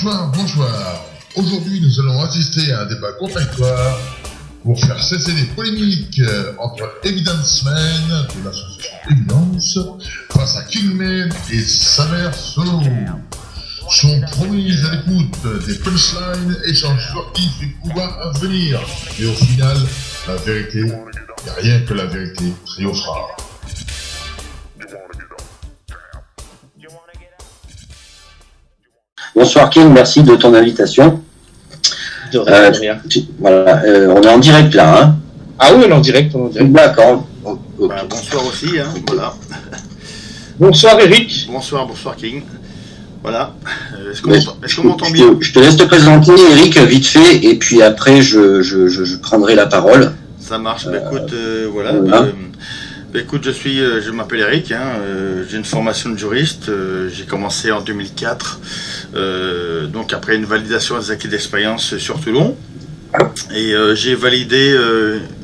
Bonsoir, bonsoir. Aujourd'hui, nous allons assister à un débat contradictoire pour faire cesser les polémiques entre Evidence Man de l'association Evidence face à Kingman et Saber Solo. Sont promis à l'écoute des punchlines, échanges sportifs et combats à venir. Mais au final, la vérité, il n'y a rien que la vérité triomphera. Bonsoir King, merci de ton invitation. Voilà, on est en direct là, hein. Ah oui, on est en direct, D'accord. Okay. Bonsoir aussi, hein, voilà. Bonsoir Eric. Bonsoir King. Voilà. Est-ce qu'on m'entend bien? Je te laisse te présenter Eric vite fait et puis après je prendrai la parole. Ça marche, écoute, voilà. Écoute, je m'appelle Eric, hein, j'ai une formation de juriste, j'ai commencé en 2004, donc après une validation des acquis d'expérience sur Toulon, et j'ai validé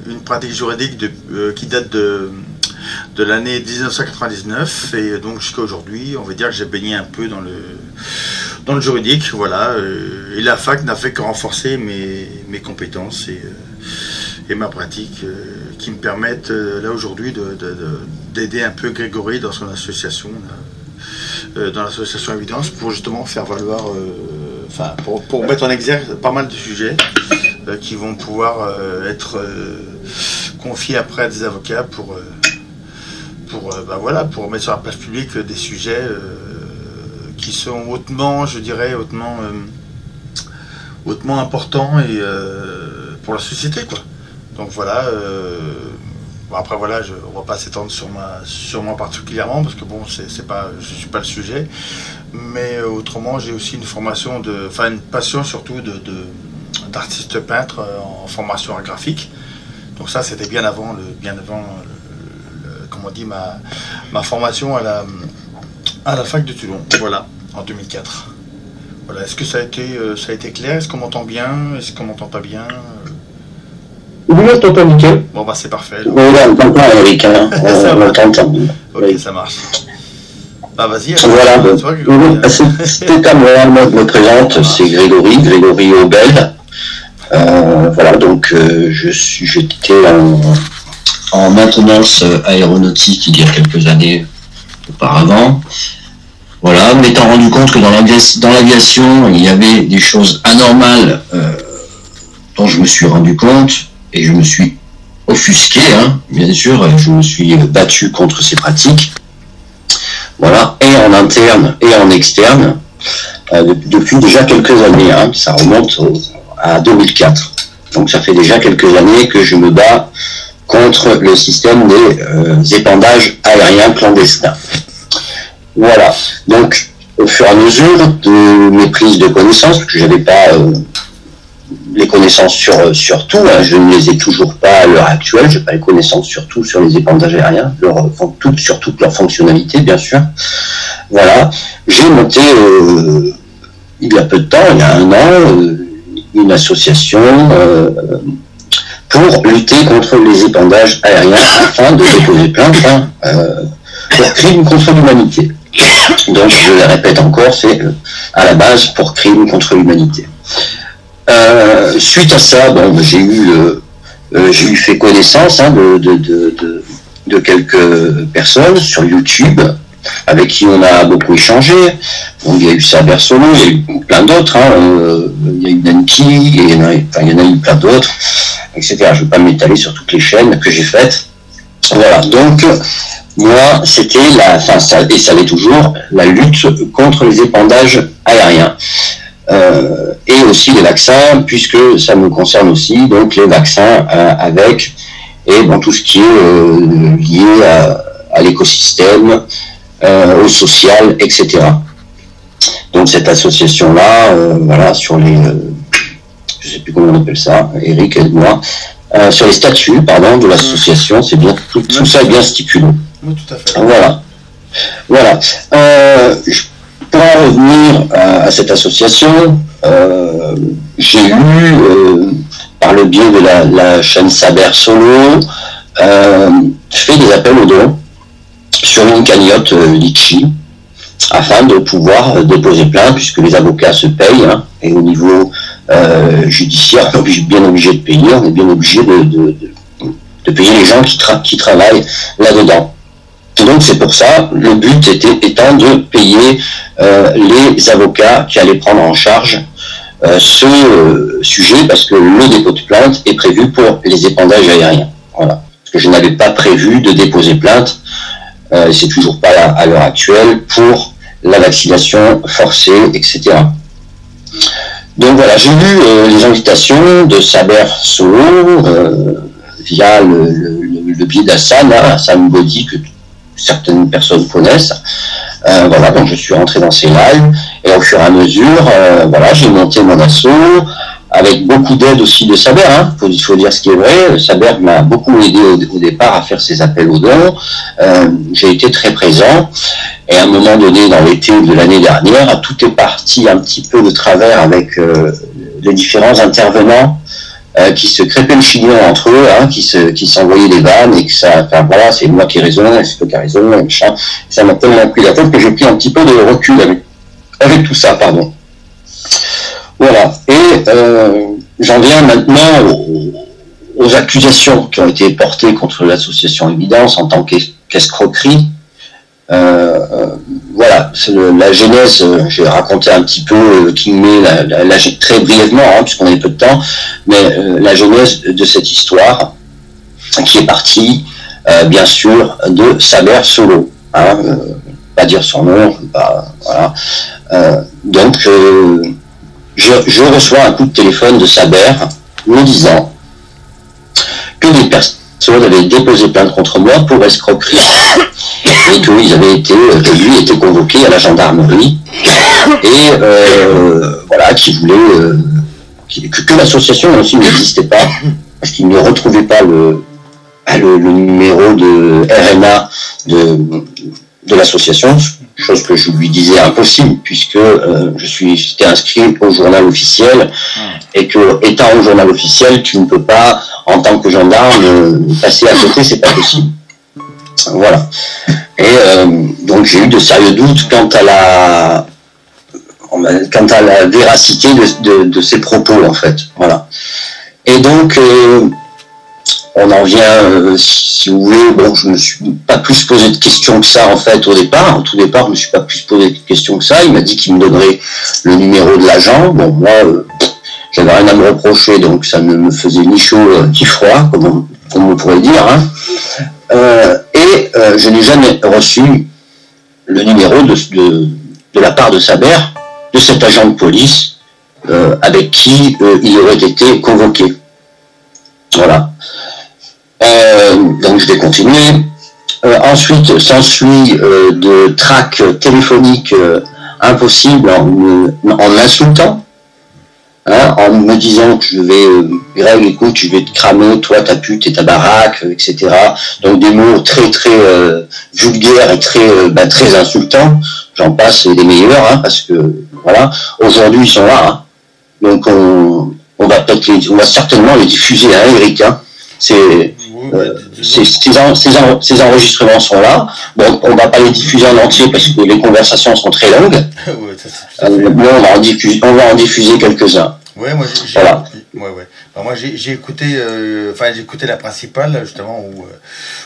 une pratique juridique qui date de l'année 1999, et donc jusqu'à aujourd'hui, on va dire que j'ai baigné un peu dans le juridique, voilà, et la fac n'a fait que renforcer mes compétences et ma pratique qui me permettent là aujourd'hui d'aider un peu Grégory dans son association, dans l'association Évidence, pour justement faire valoir, pour mettre en exergue pas mal de sujets qui vont pouvoir être confiés après à des avocats pour mettre sur la place publique des sujets qui sont hautement, je dirais, hautement importants et pour la société, quoi. Donc voilà, après voilà, on va pas s'étendre sur moi particulièrement parce que bon, je suis pas le sujet, mais autrement j'ai aussi une formation une passion surtout d'artiste peintre en formation art graphique. Donc ça c'était bien avant comment on dit, ma formation à la fac de Toulon, voilà, en 2004. Voilà, est-ce que ça a été clair? Est-ce qu'on m'entend bien? Est-ce qu'on m'entend pas bien? Oui, on t'entend nickel. Bon bah c'est parfait. Oui, on t'entend Eric, hein. On t'entend. Ok, ça marche. Bah vas-y. Voilà, c'est à moi je me présente, c'est Grégory Aubel. Voilà, donc j'étais en maintenance aéronautique il y a quelques années auparavant. Voilà, m'étant rendu compte que dans l'aviation, il y avait des choses anormales dont je me suis rendu compte et je me suis offusqué, hein, bien sûr, je me suis battu contre ces pratiques. Voilà, et en interne et en externe, depuis déjà quelques années, hein, ça remonte à 2004. Donc ça fait déjà quelques années que je me bats contre le système des épandages aériens clandestins. Voilà, donc au fur et à mesure de mes prises de connaissances, parce que je n'avais pas les connaissances sur tout, hein, je ne les ai toujours pas à l'heure actuelle, je n'ai pas les connaissances sur tout sur les épandages aériens, sur toutes leurs fonctionnalités bien sûr. Voilà, j'ai monté il y a peu de temps, il y a 1 an, une association pour lutter contre les épandages aériens afin de déposer plainte pour crime contre l'humanité. Donc je le répète encore, c'est à la base pour crime contre l'humanité. Suite à ça, bon, j'ai eu fait connaissance, hein, de quelques personnes sur YouTube avec qui on a beaucoup échangé. Donc, il y a eu Saber Solo, il y a eu plein d'autres, hein, il y a eu Nanki, il y en a eu plein d'autres, etc. Je ne vais pas m'étaler sur toutes les chaînes que j'ai faites. Voilà, donc moi c'était et ça l'est toujours, la lutte contre les épandages aériens. Et aussi les vaccins, puisque ça me concerne aussi, donc les vaccins tout ce qui est lié à l'écosystème, au social, etc. Donc cette association-là, voilà, sur les, je sais plus comment on appelle ça, Eric aide-moi, sur les statuts, pardon, de l'association, c'est bien, tout ça est bien stipulé. Oui, tout à fait. Voilà. Pour en revenir à cette association, j'ai eu, par le biais de la chaîne Saber Solo, fait des appels aux dons sur une cagnotte Litchi. afin de pouvoir déposer plainte, puisque les avocats se payent, hein, et au niveau judiciaire, on est bien obligé de payer, on est bien obligé de payer les gens qui travaillent là-dedans. Et donc c'est pour ça, le but étant de payer les avocats qui allaient prendre en charge ce sujet, parce que le dépôt de plainte est prévu pour les épandages aériens. Voilà. Parce que je n'avais pas prévu de déposer plainte, c'est toujours pas là à l'heure actuelle, pour la vaccination forcée, etc. Donc voilà, j'ai eu les invitations de Saber Solo via le biais d'Hassan, hein, Hassan Body, que certaines personnes connaissent. Voilà, donc je suis rentré dans ces lives, et au fur et à mesure, voilà, j'ai monté mon assaut, avec beaucoup d'aide aussi de Saber, hein. Il faut dire ce qui est vrai. Saber m'a beaucoup aidé au départ à faire ses appels aux dons. J'ai été très présent, et à un moment donné, dans l'été de l'année dernière, tout est parti un petit peu de travers avec les différents intervenants qui se crêpaient le chignon entre eux, hein, qui s'envoyaient des vannes, et que ça, enfin voilà, c'est moi qui ai raison, c'est toi qui as raison, et machin. Ça m'a tellement pris la tête que j'ai pris un petit peu de recul avec tout ça, pardon. Voilà, et j'en viens maintenant aux accusations qui ont été portées contre l'association Évidence en tant qu'escroquerie. Voilà, la genèse, j'ai raconté un petit peu très brièvement, hein, puisqu'on avait peu de temps, mais la genèse de cette histoire, qui est partie, bien sûr, de Saber Solo. Hein, pas dire son nom, voilà. Donc, je reçois un coup de téléphone de Saber me disant que des personnes avaient déposé plainte contre moi pour escroquerie et qu'ils avaient été, que lui était convoqué à la gendarmerie et voilà, qui voulait que l'association aussi n'existait pas parce qu'il ne retrouvait pas le numéro de RNA de l'association, chose que je lui disais impossible puisque j'étais inscrit au journal officiel et que étant au journal officiel, tu ne peux pas en tant que gendarme passer à côté, c'est pas possible. Voilà. Et donc j'ai eu de sérieux doutes quant à la véracité de ces propos en fait. Voilà. Et donc on en vient, si vous voulez, bon, je me suis pas plus posé de questions que ça en fait au départ. Au tout départ, je me suis pas plus posé de questions que ça. Il m'a dit qu'il me donnerait le numéro de l'agent. Bon, moi, j'avais rien à me reprocher, donc ça ne me faisait ni chaud ni froid, comme on pourrait dire. Hein. Et je n'ai jamais reçu le numéro de la part de Saber, de cet agent de police avec qui il aurait été convoqué. Voilà. Donc je vais continuer. Ensuite s'ensuit de traques téléphoniques impossibles en m'insultant, hein, en me disant que je vais, Greg, écoute, je vais te cramer, toi, ta pute et ta baraque, etc. Donc des mots très très vulgaires et très insultants. J'en passe et des meilleurs, hein, parce que voilà. Aujourd'hui ils sont là, hein. Donc on va certainement les diffuser à Eric, hein. Ces enregistrements sont là. Bon, on va pas les diffuser en entier parce que les conversations sont très longues. Mais on va en diffuser quelques-uns. Ouais, moi j'ai voilà. Enfin, moi j'ai écouté, j'ai écouté la principale justement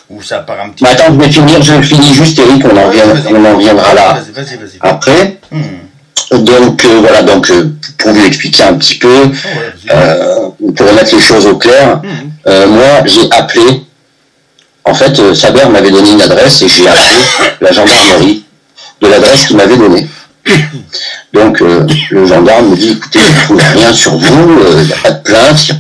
où ça part un petit. Mais attends, je finis juste, Eric. On en reviendra là. Vas-y. Après. Donc voilà, donc pour vous expliquer un petit peu, pour remettre les choses au clair, moi j'ai appelé, en fait Saber m'avait donné une adresse et j'ai appelé la gendarmerie de l'adresse qu'il m'avait donnée. Donc le gendarme me dit, écoutez, je ne trouve rien sur vous, il n'y a pas de plainte, c'est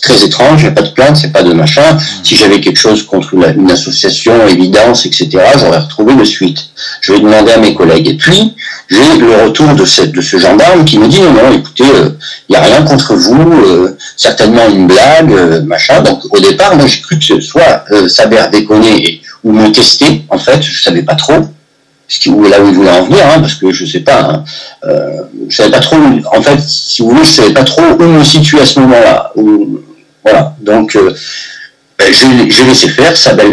très étrange, il n'y a pas de plainte, c'est pas de machin. Si j'avais quelque chose contre une association, Évidence, etc., j'aurais retrouvé de suite. Je vais demander à mes collègues. Et puis, j'ai le retour de ce gendarme qui me dit, non, écoutez, il n'y a rien contre vous, certainement une blague, machin. Donc au départ, moi j'ai cru que soit Saber déconner ou me tester, en fait, je savais pas trop. Là où il voulait en venir, hein, parce que je sais pas, hein, je savais pas trop, en fait, si vous voulez, je savais pas trop où me situer à ce moment-là. Voilà, donc j'ai laissé faire. Saber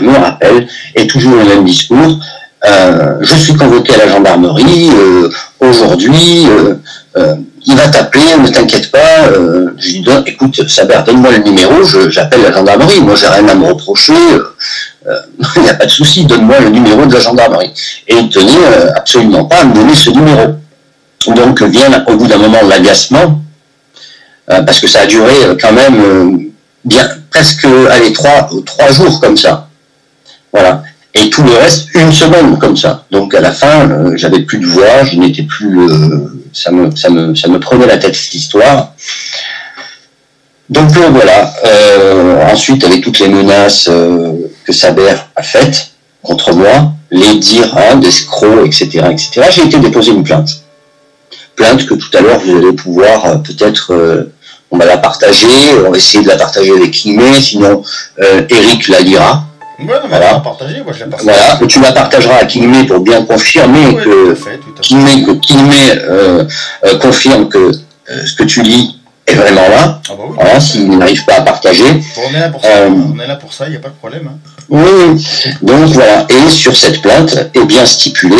me rappelle, et toujours le même discours. je suis convoqué à la gendarmerie, aujourd'hui, il va t'appeler, ne t'inquiète pas. Je lui dis, écoute, Saber, donne-moi le numéro, j'appelle la gendarmerie, moi j'ai rien à me reprocher, il n'y a pas de souci, donne-moi le numéro de la gendarmerie. Et il tenait absolument pas à me donner ce numéro. Donc vient au bout d'un moment l'agacement, parce que ça a duré quand même bien presque allez, 3 jours comme ça. Voilà. Et tout le reste, 1 seconde comme ça. Donc à la fin, j'avais plus de voix, je n'étais plus ça me prenait la tête cette histoire. Donc voilà. Ensuite, avec toutes les menaces que Saber a faites contre moi, les dires d'escrocs, etc., etc., j'ai été déposer une plainte. Plainte que tout à l'heure vous allez pouvoir peut-être on va la partager, on va essayer de la partager avec Kimé, sinon Eric la lira. Ouais, non, mais voilà. Partager, moi, je la partage. Voilà, tu la partageras à Kimé pour bien confirmer que Kimé confirme que ce que tu lis est vraiment là. Ah bah oui, voilà, s'il n'arrive pas à partager. On est là pour ça, il n'y a pas de problème. Hein. Oui, donc voilà, et sur cette plainte est bien stipulé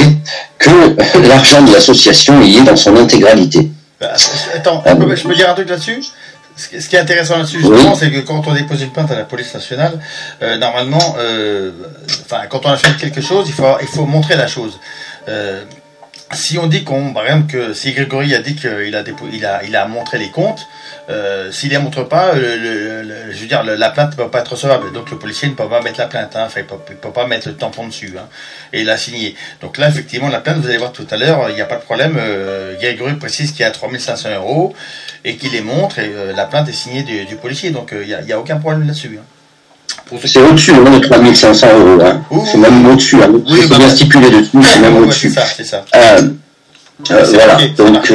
que l'argent de l'association y est dans son intégralité. Bah, attends, je peux dire un truc là-dessus ? Ce qui est intéressant là-dessus, justement, c'est que quand on dépose une plainte à la police nationale, normalement, quand on a fait quelque chose, il faut montrer la chose. Si on dit par exemple que si Grégory a dit qu'il a montré les comptes, s'il ne les montre pas, je veux dire, la plainte ne peut pas être recevable. Donc le policier ne peut pas mettre la plainte, il ne peut pas mettre le tampon dessus, et la signer. Donc là, effectivement, la plainte, vous allez voir tout à l'heure, il n'y a pas de problème. Grégory précise qu'il y a 3 500 € et qu'il les montre, et la plainte est signée du policier. Donc il n'y a aucun problème là-dessus. C'est au-dessus de 3 500 €. C'est même au-dessus. C'est bien stipulé dessus, c'est même au-dessus. C'est ça. Voilà. Donc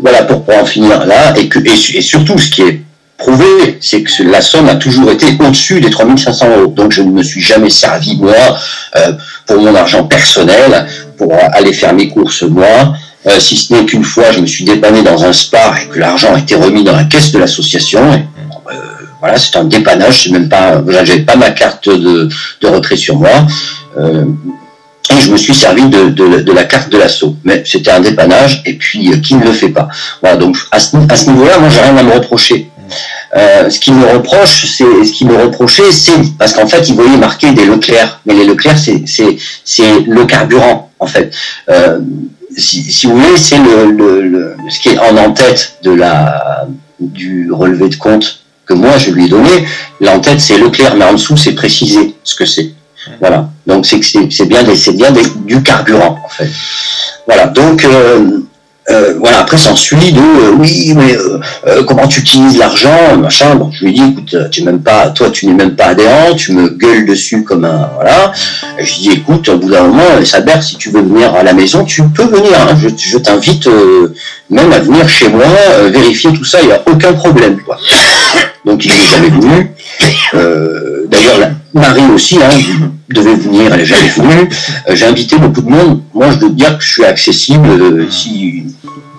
voilà pour en finir là. Et surtout, ce qui est prouvé, c'est que la somme a toujours été au-dessus des 3 500 €. Donc je ne me suis jamais servi, moi, pour mon argent personnel, pour aller faire mes courses, moi. Si ce n'est qu'une fois, je me suis dépanné dans un spa et que l'argent a été remis dans la caisse de l'association. Voilà, c'est un dépannage, j'avais pas ma carte de retrait sur moi, et je me suis servi de la carte de l'assaut. Mais c'était un dépannage, et puis qui ne le fait pas. Voilà, donc à ce niveau-là, moi j'ai rien à me reprocher. Ce qu'il me reprochait, c'est parce qu'en fait, ils voyaient marquer des Leclerc, mais les Leclerc, c'est le carburant, en fait. Si vous voulez, c'est ce qui est en tête du relevé de compte que moi je lui ai donné. L'en-tête c'est Leclerc, mais en dessous c'est précisé ce que c'est. Voilà. Donc c'est bien du carburant en fait. Voilà. Donc voilà. Après s'ensuit oui, mais comment tu utilises l'argent, machin. Bon, je lui ai dit, écoute, tu n'es même pas adhérent, tu me gueules dessus comme un voilà. Et je lui ai dit, écoute, au bout d'un moment, Saber, si tu veux venir à la maison, tu peux venir. Hein. Je t'invite même à venir chez moi, vérifier tout ça, il n'y a aucun problème. Quoi. Donc il n'est jamais venu. D'ailleurs, Marie aussi devait venir, elle n'est jamais venue. J'ai invité beaucoup de monde. Moi, je dois te dire que je suis accessible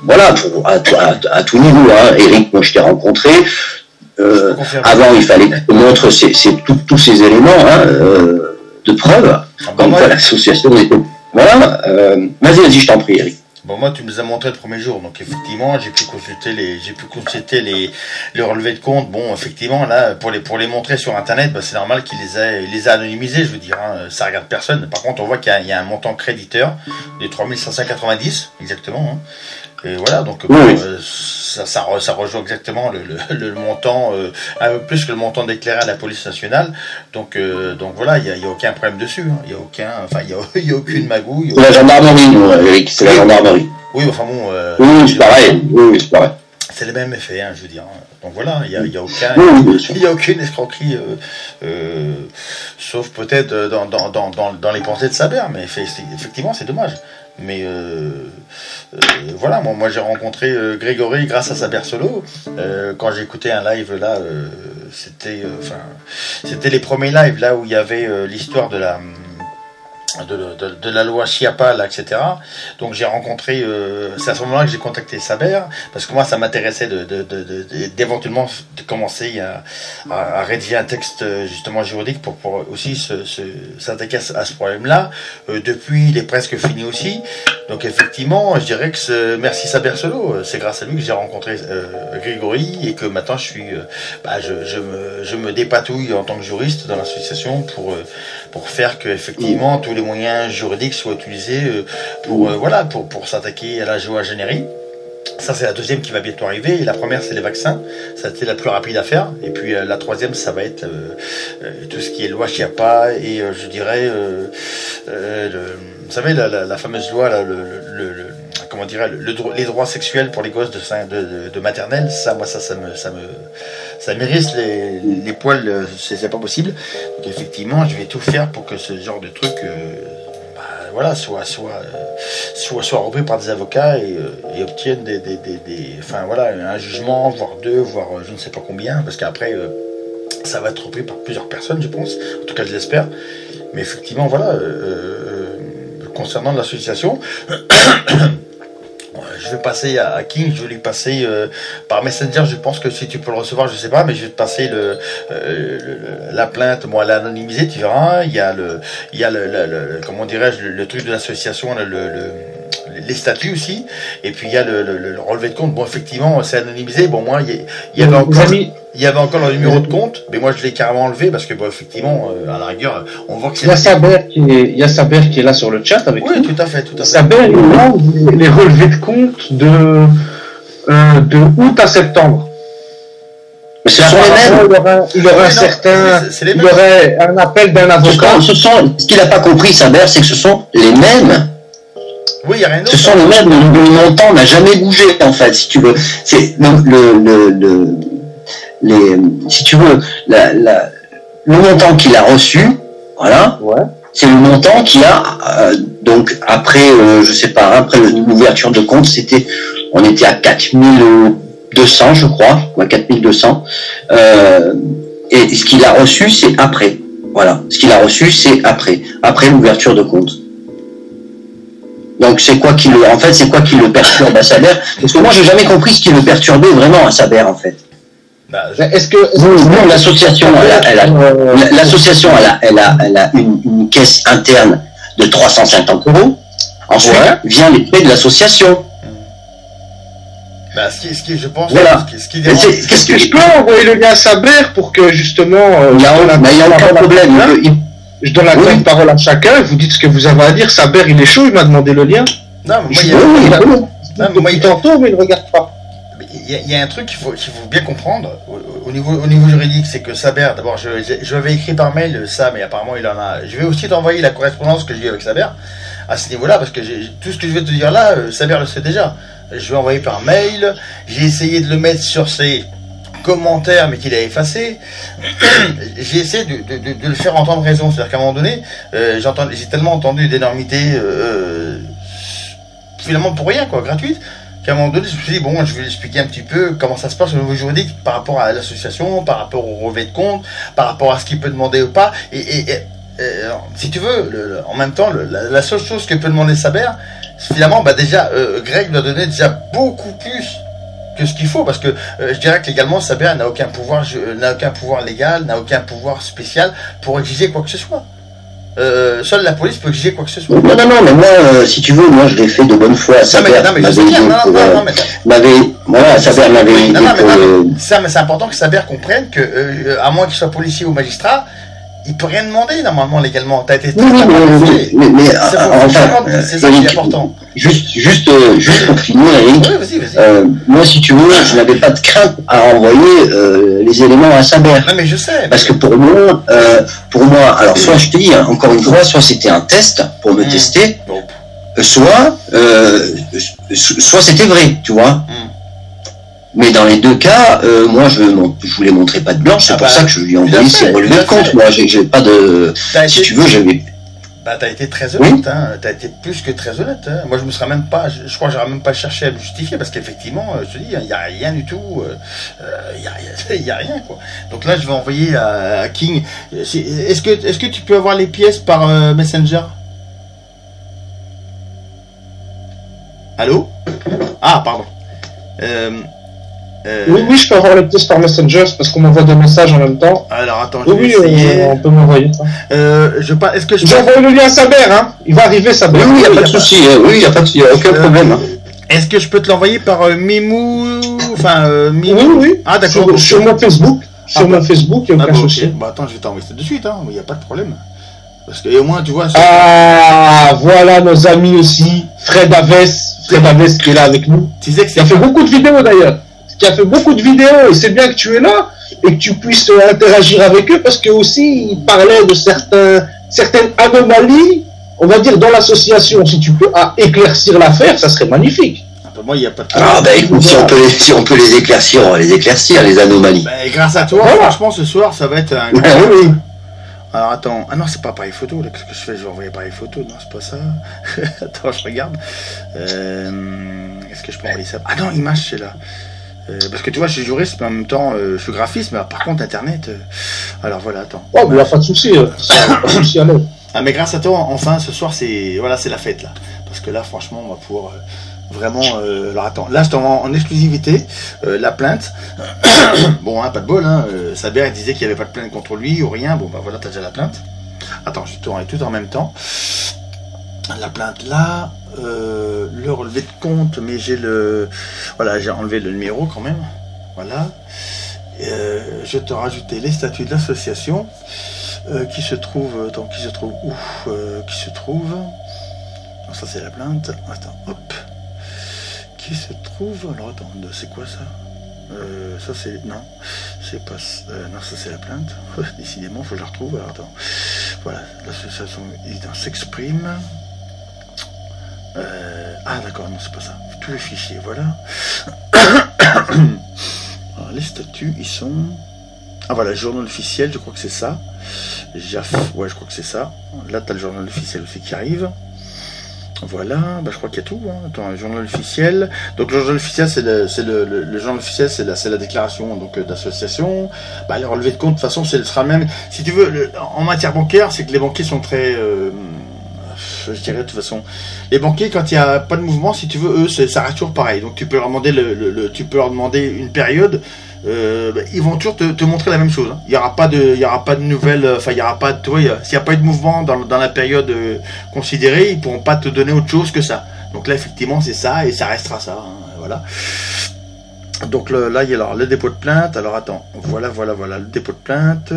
voilà, à tout niveau. Eric, moi, je t'ai rencontré. Avant, il fallait que je te montre tous ces éléments de preuve. Comme quoi l'association était... Voilà. Vas-y, je t'en prie, Eric. Bon, moi, tu me les as montrés le premier jour, donc effectivement, j'ai pu consulter les relevés de compte. Bon, effectivement, là, pour les montrer sur Internet, c'est normal qu'il les a anonymisés, je veux dire, ça regarde personne. Par contre, on voit qu'il y a un montant créditeur de 3 590, exactement. Et voilà, donc ça rejoint exactement le montant, un peu plus que le montant déclaré à la police nationale. Donc voilà, il n'y a aucun problème dessus. Il n'y a aucune magouille. C'est la gendarmerie, Eric, c'est la gendarmerie. Oui, enfin bon. Oui, c'est pareil. Oui, c'est pareil. C'est le même effet, je veux dire. Donc voilà, il n'y a aucune escroquerie, sauf peut-être dans les pensées de Saber, mais effectivement, c'est dommage. Mais voilà, moi j'ai rencontré Grégory grâce à Saber Solo. Quand j'ai écouté un live là, c'était les premiers lives là où il y avait l'histoire de de la loi Chiappa, là, etc. Donc j'ai rencontré, c'est à ce moment-là que j'ai contacté Saber, parce que moi ça m'intéressait d'éventuellement de commencer à rédiger un texte justement juridique pour aussi s'attaquer à ce problème-là. Depuis, il est presque fini aussi. Donc effectivement, je dirais que merci Saber Solo, c'est grâce à lui que j'ai rencontré Grégory et que maintenant je me dépatouille en tant que juriste dans l'association pour faire que effectivement tous les moyens juridiques soient utilisés pour s'attaquer à la géoingénierie. Ça, c'est la deuxième qui va bientôt arriver. Et la première, c'est les vaccins. Ça a été la plus rapide à faire. Et puis la troisième, ça va être tout ce qui est loi Chiappa et je dirais, vous savez, la fameuse loi, là, comment dirais les droits sexuels pour les gosses de maternelle. Ça, moi, ça m'érisse les poils. C'est pas possible. Donc effectivement, je vais tout faire pour que ce genre de truc soit repris par des avocats et obtiennent un jugement, voire deux, voire je ne sais pas combien, parce qu'après ça va être repris par plusieurs personnes, je pense, en tout cas je l'espère. Mais effectivement, concernant l'association, je vais passer à King, je vais lui passer par Messenger, je pense que si tu peux le recevoir, je sais pas, mais je vais te passer la plainte, moi, l'anonymisée, tu verras. Il y a comment dirais-je, le truc de l'association, les statuts aussi, et puis il y a le relevé de compte. Bon, effectivement, c'est anonymisé. Bon, moi, il y avait encore le numéro de compte, mais moi je l'ai carrément enlevé parce que effectivement, à la rigueur, on voit que c'est. Il y a Saber qui est là sur le chat avec nous. Oui, tout à fait. Saber, il lance les relevés de compte de août à septembre. Mais ce sont les mêmes. Il y aurait un appel d'un avocat. Ce qu'il n'a pas compris, Saber, c'est que ce sont les mêmes. Oui, il n'y a rien d'autre. Ce sont les mêmes. Le montant n'a jamais bougé, en fait, si tu veux. C'est si tu veux, le montant qu'il a reçu, voilà, ouais. C'est le montant qu'il a, donc après, je sais pas, après l'ouverture de compte, on était à 4200, je crois, ou à 4200, et ce qu'il a reçu, c'est après, voilà, ce qu'il a reçu, c'est après l'ouverture de compte. Donc c'est quoi qui le perturbe à Saber? Parce que moi, j'ai jamais compris ce qui le perturbait vraiment à Saber, en fait. Est-ce que non, l'association, elle a une caisse interne de 350 €. Ensuite, vient les frais de l'association. Je pense. Voilà. Qu'est-ce que je peux envoyer le lien à Saber pour que justement. Il n'y a aucun problème. Je donne la parole à chacun. Vous dites ce que vous avez à dire. Saber, il est chaud. Il m'a demandé le lien. Non, mais il t'entend, mais il ne regarde pas. Il y a un truc qu'il faut bien comprendre au niveau juridique, c'est que Saber, d'abord, je lui avais écrit par mail ça, mais apparemment il en a. Je vais aussi t'envoyer la correspondance que j'ai eue avec Saber à ce niveau-là, parce que tout ce que je vais te dire là, Saber le sait déjà. Je vais envoyer par mail. J'ai essayé de le mettre sur ses commentaires, mais qu'il a effacé. J'ai essayé de le faire entendre raison, c'est-à-dire qu'à un moment donné, j'ai tellement entendu d'énormités finalement pour rien, quoi, gratuite. Qu'à un moment donné, je me suis dit, bon, je vais lui expliquer un petit peu comment ça se passe au niveau juridique par rapport à l'association, par rapport au relevé de compte, par rapport à ce qu'il peut demander ou pas. Et si tu veux, en même temps, la seule chose que peut demander Saber, finalement, déjà, Greg doit donner déjà beaucoup plus que ce qu'il faut, parce que je dirais que légalement, Saber n'a aucun pouvoir légal, n'a aucun pouvoir spécial pour exiger quoi que ce soit. Seule la police peut exiger quoi que ce soit. Non, mais moi, si tu veux, moi je l'ai fait de bonne foi. Saber m'avait aidé Saber m'avait aidé ça, mais c'est important que Saber comprenne que, à moins qu'il soit policier ou magistrat, il peut rien demander normalement légalement. T'as été très c'est ça qui est important. Juste pour finir, Eric. Oui, vas-y. Moi, si tu veux, je n'avais pas de crainte à envoyer les éléments à Saber. Non, mais je sais. Parce que pour moi, alors soit je te dis, encore une fois, soit c'était un test pour me tester, soit c'était vrai, tu vois. Mais dans les deux cas, moi je voulais montrer pas de blanche, c'est pour ça que je lui ai envoyé ses relevés de compte. Moi, j'ai pas de. Si tu veux, j'avais. T'as été très honnête, hein. T'as été plus que très honnête. Hein. Moi, je me serais même pas, je crois que j'aurais même pas cherché à me justifier parce qu'effectivement, je te dis, il y a rien du tout, il y a rien, quoi. Donc là, je vais envoyer à King. Est-ce que tu peux avoir les pièces par Messenger? Allô? Ah, pardon. Oui, je peux avoir le test par Messenger parce qu'on m'envoie des messages en même temps. Alors attends, je vais Oui, essayer. on peut m'envoyer ça. Est-ce que je J'ai envoyé le lien à Saber, hein. Il va arriver, Saber. Oui, il n'y a pas de souci. Oui, il n'y a pas de aucun problème. Hein. Est-ce que je peux te l'envoyer par Mimou? Enfin, Mimou. Oui. Ah, d'accord. Sur mon Facebook. Sur mon Facebook, il n'y a aucun souci. Bah attends, je vais t'envoyer ça de suite, hein. Il n'y a pas de problème. Parce que, et au moins, tu vois. Ah, voilà nos amis aussi. Fred Aves qui est là avec nous. Tu disais que qui a fait beaucoup de vidéos d'ailleurs. Qui a fait beaucoup de vidéos et c'est bien que tu es là et que tu puisses interagir avec eux parce que aussi ils parlaient de certaines anomalies, on va dire dans l'association. Si tu peux éclaircir l'affaire, ça serait magnifique. Moi, il n'y a pas de Ah bah écoute, si on peut les éclaircir, on va les éclaircir, les anomalies. Bah, grâce à toi, franchement, ce soir, ça va être un grand... Oui. Alors attends, ah non, c'est pas appareil photo, là, qu'est-ce que je fais? Je vais envoyer appareil photo, non, c'est pas ça. Attends, je regarde. Est-ce que je peux envoyer ça? Ah non, image, c'est là. Parce que tu vois, je suis juriste, mais en même temps, je suis graphiste, mais par contre, Internet... alors voilà, attends. Oh, mais il n'y a pas de souci, pas de souci à l'aide. Ah, mais grâce à toi, enfin, ce soir, c'est voilà, c'est la fête, là. Parce que là, franchement, on va pouvoir... vraiment, alors attends, là je t'envoie en exclusivité la plainte. Bon, hein, pas de bol, hein. Saber disait qu'il n'y avait pas de plainte contre lui ou rien. Bon, bah voilà, t'as déjà la plainte. Attends, je tourne tout en même temps. La plainte là, le relevé de compte, mais j'ai le. Voilà, j'ai enlevé le numéro quand même. Voilà. Je te rajoutais les statuts de l'association qui se trouve. Attends, qui se trouve où? Qui se trouve. Non, ça c'est la plainte. Attends, hop. Qui se trouve. Alors attends, c'est quoi ça? Ça c'est. Non, c'est pas. Non, ça c'est la plainte. Décidément, faut que je la retrouve. Alors attends. Voilà, l'association s'exprime. Ah d'accord, non, c'est pas ça. Tous les fichiers, voilà. Alors, les statuts, ils sont. Ah voilà, journal officiel, je crois que c'est ça. JAF, ouais, je crois que c'est ça. Là, t'as le journal officiel aussi qui arrive. Voilà, bah, je crois qu'il y a tout. Hein. Attends, le journal officiel. Donc le journal officiel, le journal officiel, c'est la déclaration donc d'association. Bah, les relevés de compte, de toute façon, ce sera le même. Si tu veux, en matière bancaire, c'est que les banquiers sont très, je dirais de toute façon, les banquiers quand il n'y a pas de mouvement, si tu veux, eux, ça reste toujours pareil. Donc tu peux leur demander tu peux leur demander une période. Ils vont toujours te montrer la même chose. Hein. Il n'y aura pas de nouvelles. Enfin, il y aura pas. Tu vois, s'il n'y a pas eu de mouvement dans la période considérée, ils pourront pas te donner autre chose que ça. Donc là, effectivement, c'est ça et ça restera ça. Hein, voilà. Donc là, il y a alors le dépôt de plainte. Alors attends, voilà, le dépôt de plainte,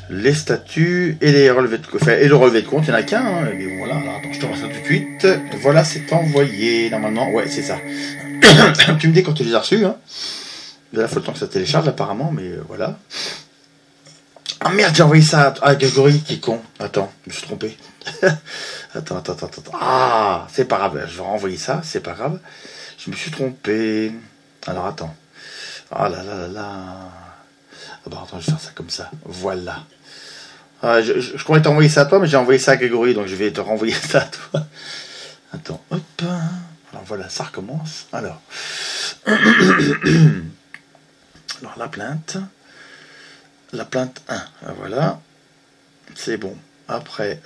les statuts et les relevés de compte. Enfin, et le relevé de compte, il n'y en a qu'un. Hein, et voilà. Alors attends, je te vois ça tout de suite. Voilà, c'est envoyé normalement. Ouais, c'est ça. Tu me dis quand tu les as reçus. Hein. Là, il faut le temps que ça télécharge apparemment, mais voilà. Ah merde, j'ai envoyé ça à Grégory, qui est con. Attends, je me suis trompé. Attends. Ah, c'est pas grave, je vais renvoyer ça, c'est pas grave. Je me suis trompé. Alors attends. Ah là. Ah bah attends, je vais faire ça comme ça. Voilà. Ah, je croyais t'envoyer ça à toi, mais j'ai envoyé ça à Grégory, donc je vais te renvoyer ça à toi. Attends, hop. Alors voilà, ça recommence. Alors. Alors la plainte 1, voilà, c'est bon. Après,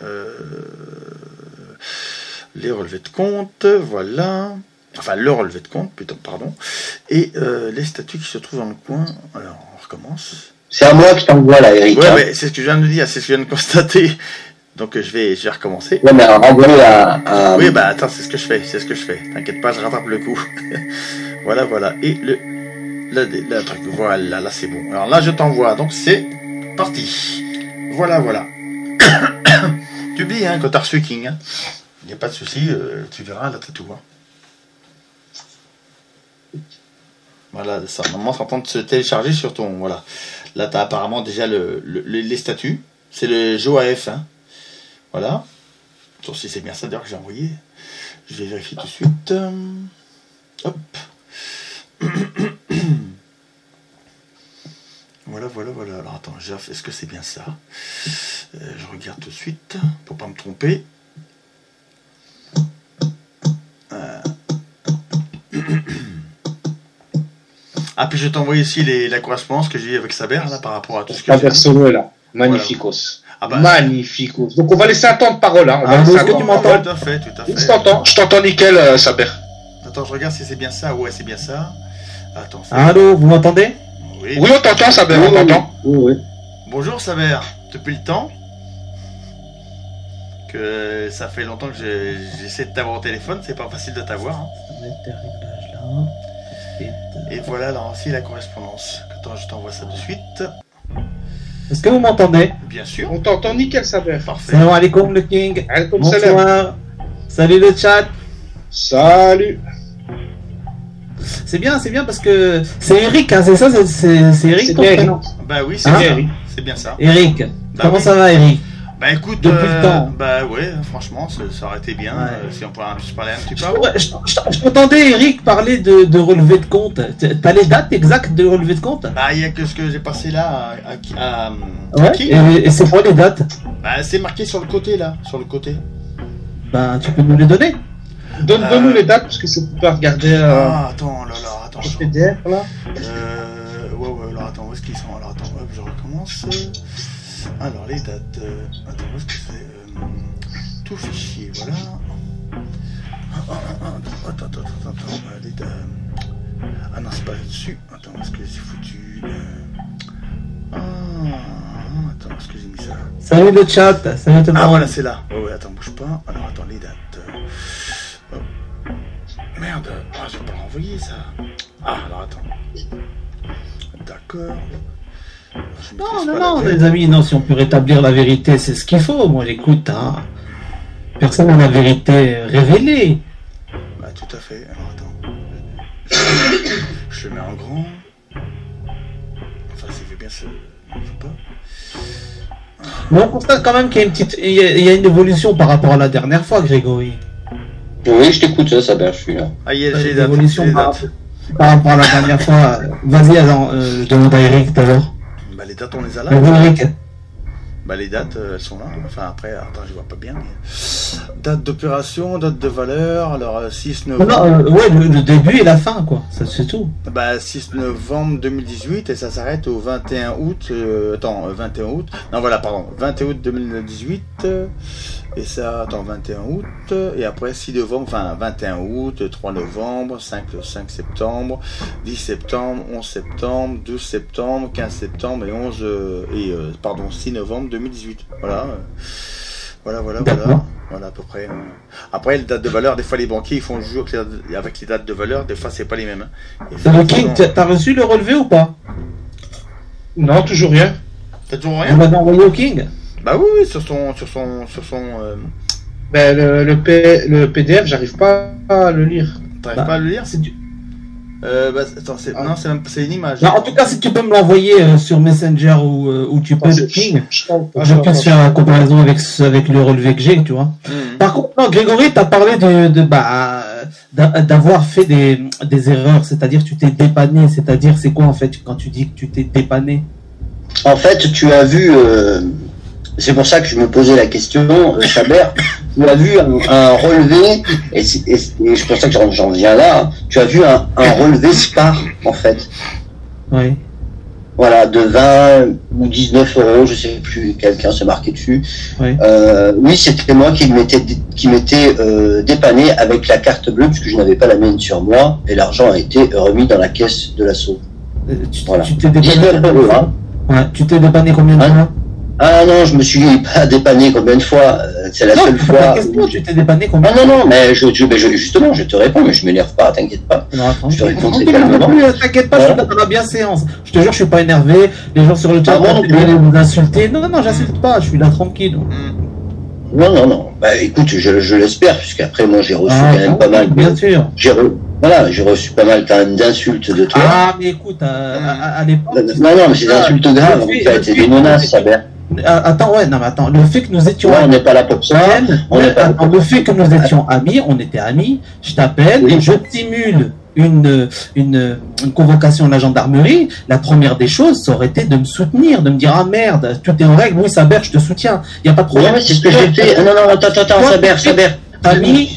les relevés de compte, voilà, enfin le relevé de compte, plutôt, pardon, et les statuts qui se trouvent dans le coin. Alors on recommence. C'est à moi que je t'envoie là, Eric. Ouais, hein. mais c'est ce que je viens de dire, c'est ce que je viens de constater. Donc je vais recommencer. Ouais, mais renvoyer à... Oui, bah attends, c'est ce que je fais. T'inquiète pas, je rattrape le coup. Voilà. Et le truc, voilà, là c'est bon. Alors là, je t'envoie, donc c'est parti. Voilà. Tu dis, hein, quand t'as reçu King, hein. Il n'y a pas de souci, tu verras, là t'as tout. Hein. Voilà, ça, normalement, ça tente de se télécharger sur ton, voilà. Là, t'as apparemment déjà les statuts. C'est le JOAF, hein. Voilà. Sauf si c'est bien ça d'ailleurs que j'ai envoyé. Je vais vérifier tout de suite. Hop. Voilà. Alors attends, est-ce que c'est bien ça? Je regarde tout de suite pour pas me tromper. Ah, puis je t'envoie ici la correspondance que j'ai eue avec Saber là, par rapport à tout ce que j'ai dit. Là. Magnificos. Voilà. Ah bah, magnificos. Donc on va laisser un temps de parole. Hein. Est-ce que tu m'entends? Tout à fait. Je t'entends nickel, Saber. attends, je regarde si c'est bien ça. Ouais, c'est bien ça. Attends. Allô, vous m'entendez? Oui. Oui, on t'entend, Saber, on t'entend. Oui. Bonjour, Saber. Depuis le temps que ça fait longtemps que j'essaie de t'avoir au téléphone, c'est pas facile de t'avoir. Hein. Ça va être des réglages là. Et voilà, là aussi la correspondance. Attends, je t'envoie ça de suite. Est-ce que vous m'entendez? Bien sûr. On t'entend nickel, Saber. Parfait. Salam alaikum le King. Alaikum salam. Bonsoir. Salut le chat. Salut. C'est bien parce que c'est Eric, hein, c'est ça, c'est Eric C'est ton bien prénom. Bah oui, c'est Hein bien. C'est bien ça. Eric, Bah comment oui. ça va Eric? Bah écoute, Depuis le temps. bah ouais, franchement, ça aurait été bien Ouais. si on pouvait se parler un petit peu. Je t'entendais Eric parler de relevé de compte. T'as les dates exactes de relevé de compte? Bah il y a que ce que j'ai passé là à Ouais. qui Et c'est quoi les dates? Bah c'est marqué sur le côté là, sur le côté. Ben tu peux nous les donner? Donne-nous les dates, parce que c'est pour pas regarder Ah attends, là, attends. le PDF, là. Ouais, alors attends, où est-ce qu'ils sont? Alors attends, hop, je recommence. Alors les dates, attends, où est-ce que c'est tout fichier, voilà. Attends, les dates. Ah non, c'est pas là-dessus. Attends, où est-ce que c'est foutu? Attends, où est-ce que j'ai mis ça? Salut le chat, salut tout le Ah monde. voilà, c'est là. Ouais, attends, bouge pas. Alors attends, les dates. Oh. Merde, je vais pas renvoyer ça. Ah, alors attends. D'accord. Je maîtrise pas Non, la date. les amis, non, si on peut rétablir la vérité, c'est ce qu'il faut. Moi, j'écoute, hein. Personne n'a la vérité révélée. Bah tout à fait. Alors attends. Je le mets en grand. Enfin, ça fait bien ce. Non, faut pas. Mais on constate quand même qu'il y a il y a une évolution par rapport à la dernière fois, Grégory. Oui, je t'écoute, Saber, je suis là. Ah, il y a Une les dates. évolution les par dates. rapport à la dernière fois. Vas-y, attends, je demande à Eric tout à l'heure. Bah les dates, on les a là. Eric. Bah les dates, elles sont là. Enfin après, attends, je vois pas bien. Mais... Date d'opération, date de valeur. Alors 6 novembre. Non, ouais, le début et la fin, quoi. Ça, c'est tout. Bah 6 novembre 2018 et ça s'arrête au 21 août. 21 août. Non voilà, pardon. 21 août 2018. Et ça, attends, 21 août. Et après 6 novembre, enfin 21 août, 3 novembre, 5 septembre, 10 septembre, 11 septembre, 12 septembre, 15 septembre et 6 novembre 2018. Voilà. Voilà à peu près. Après, les dates de valeur, des fois les banquiers ils font le jeu avec les dates de valeur, des fois c'est pas les mêmes. Hein. Le King, t'as reçu le relevé ou pas? Non, toujours rien. T'as toujours On rien? va envoyer au King. Bah oui, sur son. Ben, le PDF, j'arrive pas à le lire. T'arrives pas à le lire? C'est du... Attends, non, c'est une image. Non, en tout cas, si tu peux me l'envoyer sur Messenger ou tu peux le King, je puisse faire la comparaison avec le relevé que j'ai, tu vois. Par contre, non, Grégory, tu as parlé d'avoir fait des erreurs, c'est-à-dire tu t'es dépanné, c'est-à-dire c'est quoi en fait quand tu dis que tu t'es dépanné? En fait, tu as vu, c'est pour ça que je me posais la question, Saber, tu as vu un relevé, et c'est pour ça que j'en viens là, hein, tu as vu un relevé SPAR, en fait. Oui. Voilà, de 20 ou 19 euros, je sais plus, quelqu'un s'est marqué dessus. Oui, oui, c'était moi qui m'étais dépanné avec la carte bleue, puisque je n'avais pas la mienne sur moi, et l'argent a été remis dans la caisse de l'assaut. Voilà. Tu t'es dépanné 19 euros, hein. Ouais, tu t'es dépanné combien de fois? Ah non, je me suis pas dépanné combien de fois, c'est la seule fois. Tu t'es dépanné combien de fois? Non, mais justement, je te réponds, mais je m'énerve pas, t'inquiète pas. Non, attends, Je te réponds très tranquille, calmement. t'inquiète pas, je suis dans la bienséance. Je te jure, je suis pas énervé. Les gens sur le chat Ah bon, vont nous insulter. Non, j'insulte pas, je suis là tranquille. Non. Bah écoute, je l'espère, puisqu'après moi j'ai reçu quand même pas mal. Bien sûr. J'ai reçu pas mal quand même d'insultes de toi. Ah, mais écoute, à l'époque. Non, mais c'est des insultes graves, en fait, c'est des menaces, ça va. Attends, le fait que nous étions on n'est pas là pour ça. Le fait que nous étions amis, on était amis, je t'appelle, je simule une convocation de la gendarmerie. La première des choses, ça aurait été de me soutenir, de me dire ah merde, tout est en règle, oui Saber, je te soutiens, il n'y a pas de problème. Non, mais c'est ce que j'ai fait. Non, attends, Saber. t'as mis